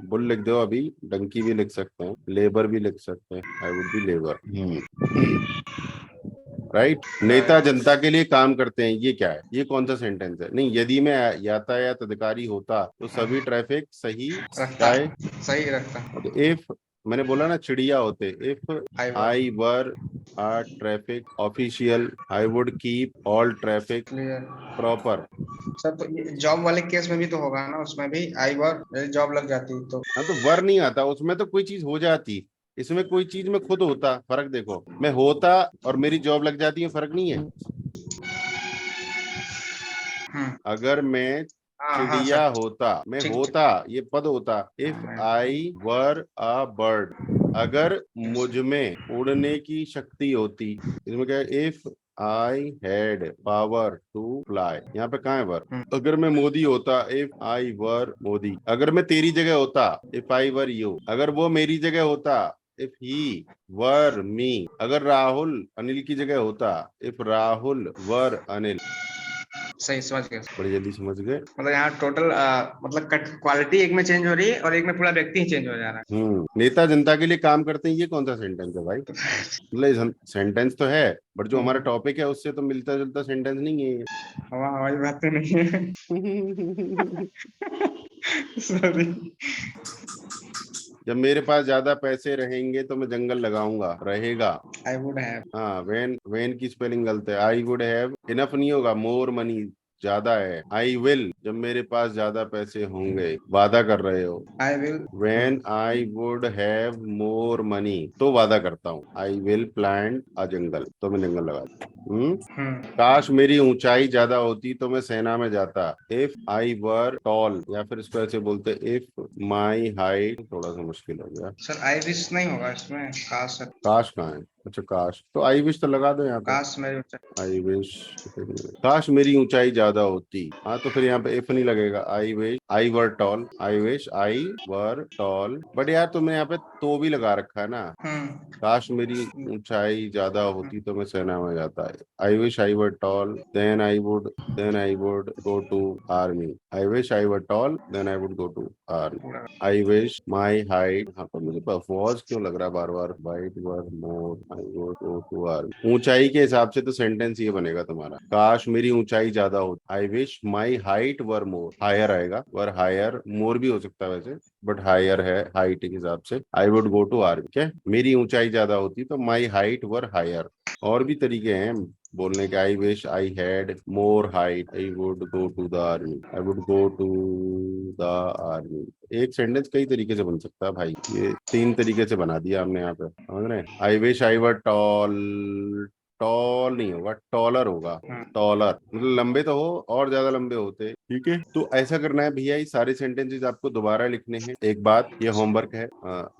बुल लिख दो अभी, डंकी भी लिख सकते हैं, लेबर भी लिख सकते हैं। आई वुड बी लेबर, राइट। हैं। नेता जनता के लिए काम करते हैं, ये क्या है? ये कौन सा सेंटेंस है? नहीं, यदि मैं यातायात अधिकारी होता तो सभी ट्रैफिक सही रखता, चाहे। सही रखता। तो इफ, मैंने बोला ना चिड़िया होते, if I were I were a traffic official I would keep all traffic clear. Proper. Sir तो ये जॉब वाले केस में भी तो होगा ना, उसमें भी आई वर, मेरी जॉब लग जाती तो। हाँ तो वर नहीं आता उसमें, तो कोई चीज हो जाती। इसमें कोई चीज में खुद होता, फर्क देखो। मैं होता और मेरी जॉब लग जाती है, फर्क नहीं है। हम्म। अगर मैं हाँ हाँ चिड़िया सर। होता, मैं ठीक ठीक। होता, ये पद होता। If I were a bird, अगर मुझ में उड़ने की शक्ति होती। इसमें क्या है? If I had power to fly, यहाँ पे कहाँ है वर? अगर मैं मोदी होता, इफ आई वर मोदी। अगर मैं तेरी जगह होता, इफ आई वर यू। अगर वो मेरी जगह होता, इफ ही वर मी। अगर राहुल अनिल की जगह होता, इफ राहुल वर अनिल। सही समझ गए। बड़ी जल्दी समझ गए। मतलब यहाँ टोटल मतलब क्वालिटी एक में चेंज हो रही है और एक में पूरा व्यक्ति ही चेंज हो जा रहा नेता जनता के लिए काम करते हैं, ये कौन सा सेंटेंस है भाई? मतलब सेंटेंस तो है, बट जो हमारा है। टॉपिक है उससे तो मिलता जुलता सेंटेंस नहीं है ये। हवा हवाई बात तो नहीं है। सॉरी। जब मेरे पास ज्यादा पैसे रहेंगे तो मैं जंगल लगाऊंगा, रहेगा। I would have. हाँ, वेन की स्पेलिंग गलत है। आई वुड हैव इनफ नहीं होगा, मोर मनी ज्यादा है। आई विल, जब मेरे पास ज्यादा पैसे होंगे, वादा कर रहे हो। I will. When I would have more money, तो वादा करता हूँ। आई विल प्लांट अ जंगल, तो मैं जंगल लगा। काश मेरी ऊंचाई ज्यादा होती तो मैं सेना में जाता। इफ आई वर टॉल, या फिर इसको ऐसे बोलते, इफ माई हाइट, थोड़ा सा मुश्किल हो गया। सर आई विश नहीं होगा इसमें, खास सर। काश कहाँ है? अच्छा काश, तो आई विश तो लगा दो यहाँ पे। काश मेरी आई विश, काश मेरी ऊंचाई ज्यादा होती। हाँ तो फिर यहाँ पे इफ नहीं लगेगा। आई wish I were toll, I wish I were toll. But यार तुमने यहाँ पे तो भी लगा रखा है ना। काश मेरी ऊंचाई ज्यादा होती तो मैं सेना में जाता है। I wish I were tall then I would go to army. I wish I were tall then I would go to army. I wish my height, हाँ पर मुझे वॉज क्यों लग रहा है बार बार। Height were more, I would go to army. ऊंचाई के हिसाब से तो सेंटेंस ये बनेगा तुम्हारा, काश मेरी ऊंचाई ज्यादा होती। I wish my height were more, higher आएगा, वर हायर, मोर भी हो सकता है वैसे, बट हायर है हाइट के हिसाब से। I would go to army. क्या, मेरी ऊंचाई ज्यादा होती तो माई हाइट वर हायर। और भी तरीके हैं बोलने के। I wish I had more height, I would go to the army, I would go to the army. एक सेंटेंस कई तरीके से बन सकता है भाई, ये 3 तरीके से बना दिया हमने यहाँ पे, समझ रहे हैं। I wish I were tall, tall नहीं होगा, टॉलर होगा। टॉलर मतलब लंबे तो हो, और ज्यादा लंबे होते। ठीक है, तो ऐसा करना है भैया, ये सारे सेंटेंसेस आपको दोबारा लिखने हैं। एक बात, ये होमवर्क है,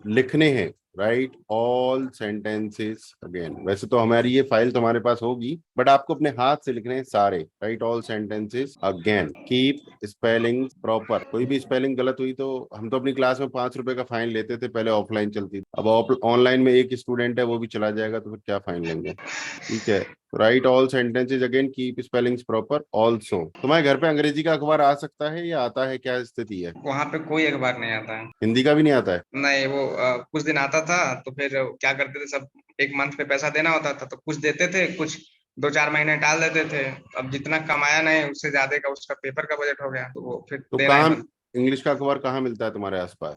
लिखने हैं। Right all sentences again. वैसे तो हमारी ये फाइल तुम्हारे पास होगी, बट आपको अपने हाथ से लिखने हैं सारे। Right all sentences again, keep spelling proper. कोई भी स्पेलिंग गलत हुई तो हम तो अपनी क्लास में 5 रुपए का फाइन लेते थे पहले, ऑफलाइन चलती थी। अब ऑनलाइन में एक स्टूडेंट है वो भी चला जाएगा तो फिर क्या फाइन लेंगे। ठीक है, right all sentences again, keep spellings proper. Also तुम्हारे घर पे अंग्रेजी का अखबार आ सकता है या आता है, क्या स्थिति है? वहां पे कोई अखबार नहीं आता है। हिंदी का भी नहीं आता है? नहीं, वो कुछ दिन आता था तो फिर क्या करते थे सब, एक मंथ पे पैसा देना होता था तो कुछ देते थे, कुछ 2-4 महीने टाल देते थे। अब जितना कमाया नहीं उससे ज्यादा का उसका पेपर का बजट हो गया तो वो फिर तो देना ही कहाँ बंद। इंग्लिश का अखबार कहाँ मिलता है तुम्हारे आसपास?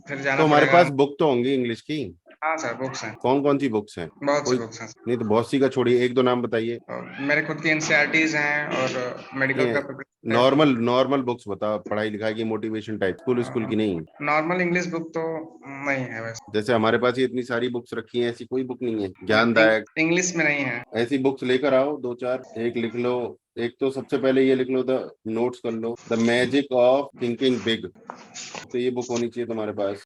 फिर जाना तो हमारे पड़ेगा। पास बुक तो होंगी इंग्लिश की। हाँ सर, बुक्स हैं। कौन कौन सी बुक्स हैं? बहुत सी कोई बुक्स हैं। नहीं तो बहुत सी का छोड़िए, एक दो नाम बताइए। मेरे खुद की एनसीईआरटीज हैं और मेडिकल का पेपर है। नॉर्मल नॉर्मल बुक्स बताओ, पढ़ाई लिखाई की, मोटिवेशन टाइप, स्कूल स्कूल की नहीं। नॉर्मल इंग्लिश बुक तो नहीं है वैसे। जैसे हमारे पास ये इतनी सारी बुक्स रखी हैं, ऐसी कोई बुक नहीं है ज्ञानदायक? इंग्लिश में नहीं है। ऐसी बुक्स लेकर आओ 2-4, एक लिख लो। एक तो सबसे पहले ये लिख लो, द नोट्स कर लो, the magic of thinking big. तो ये बुक होनी चाहिए तुम्हारे पास।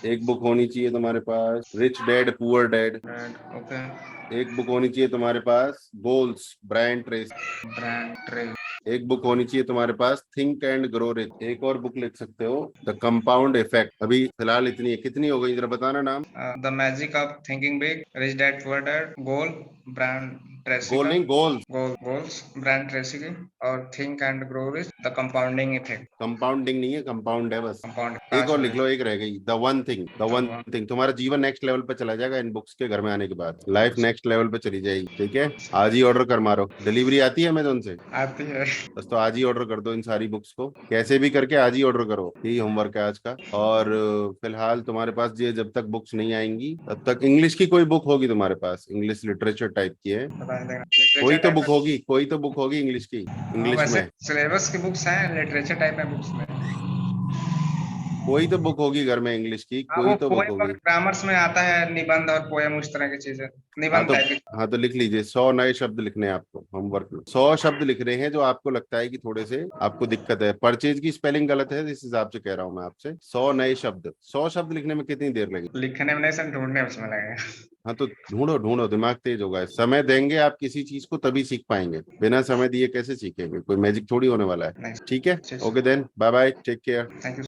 एक बुक होनी चाहिए तुम्हारे पास, rich dad poor dad. Okay. एक बुक होनी चाहिए तुम्हारे पास, goals, Brian Tracy. Brand trail. एक बुक होनी चाहिए तुम्हारे पास, थिंक एंड ग्रो रिच। एक और बुक लिख सकते हो, द कंपाउंड इफेक्ट। अभी फिलहाल इतनी है, कितनी हो गई जरा बताना नाम। The magic of thinking big, rich dad poor dad, goal, brand Tracy goal का, नहीं, गोल्स। गोल्स ब्रांड ट्रेसी की, और think and grow rich, the compounding effect. Compounding नहीं है, कंपाउंड है बस। कंपाउंड एक पांच और हो लिख गए। लो, एक रह गई, the one thing. The one thing, तुम्हारा जीवन नेक्स्ट लेवल पे चला जाएगा इन बुक्स के घर में आने के बाद। लाइफ नेक्स्ट लेवल पे चली जाएगी। ठीक है, आज ही ऑर्डर कर मारो। डिलीवरी आती है अमेजोन से? आती है। बस तो आज ही ऑर्डर कर दो इन सारी बुक्स को, कैसे भी करके आज ही ऑर्डर करो। यही होमवर्क है आज का। और फिलहाल तुम्हारे पास ये, जब तक बुक्स नहीं आएंगी तब तक इंग्लिश की कोई बुक होगी तुम्हारे पास, इंग्लिश लिटरेचर टाइप की है। बता देना कोई लिटरेचर तो टाइप बुक होगी, कोई तो बुक होगी इंग्लिश की, में। हाँ इंग्लिश वैसे में। सिलेबस की बुक्स हैं, लिटरेचर टाइप में बुक्स में। कोई तो बुक होगी घर में इंग्लिश की, हाँ कोई वो तो बुक पोएम और होगी। ग्रामर्स में आता है, निबंध और पोएम उस तरह की चीजें, हाँ निबंध तो, टाइप की। हाँ तो लिख लीजिए, 100 नए शब्द लिखने हैं आपको होमवर्क में। 100 शब्द लिख रहे हैं जो आपको लगता है कि थोड़े से आपको दिक्कत है। परचेज की स्पेलिंग गलत है, इस हिसाब से कह रहा हूँ मैं आपसे। 100 नए शब्द, 100 शब्द लिखने में कितनी देर लगेगी? लिखने में नहीं सर, ढूंढने में समय लगेगा। हाँ तो ढूंढो ढूंढो, दिमाग तेज होगा। समय देंगे आप किसी चीज को तभी सीख पाएंगे, बिना समय दिए कैसे सीखेंगे? कोई मैजिक थोड़ी होने वाला है। नहीं। ठीक है, ठीक okay then, bye bye, take care. Thank you.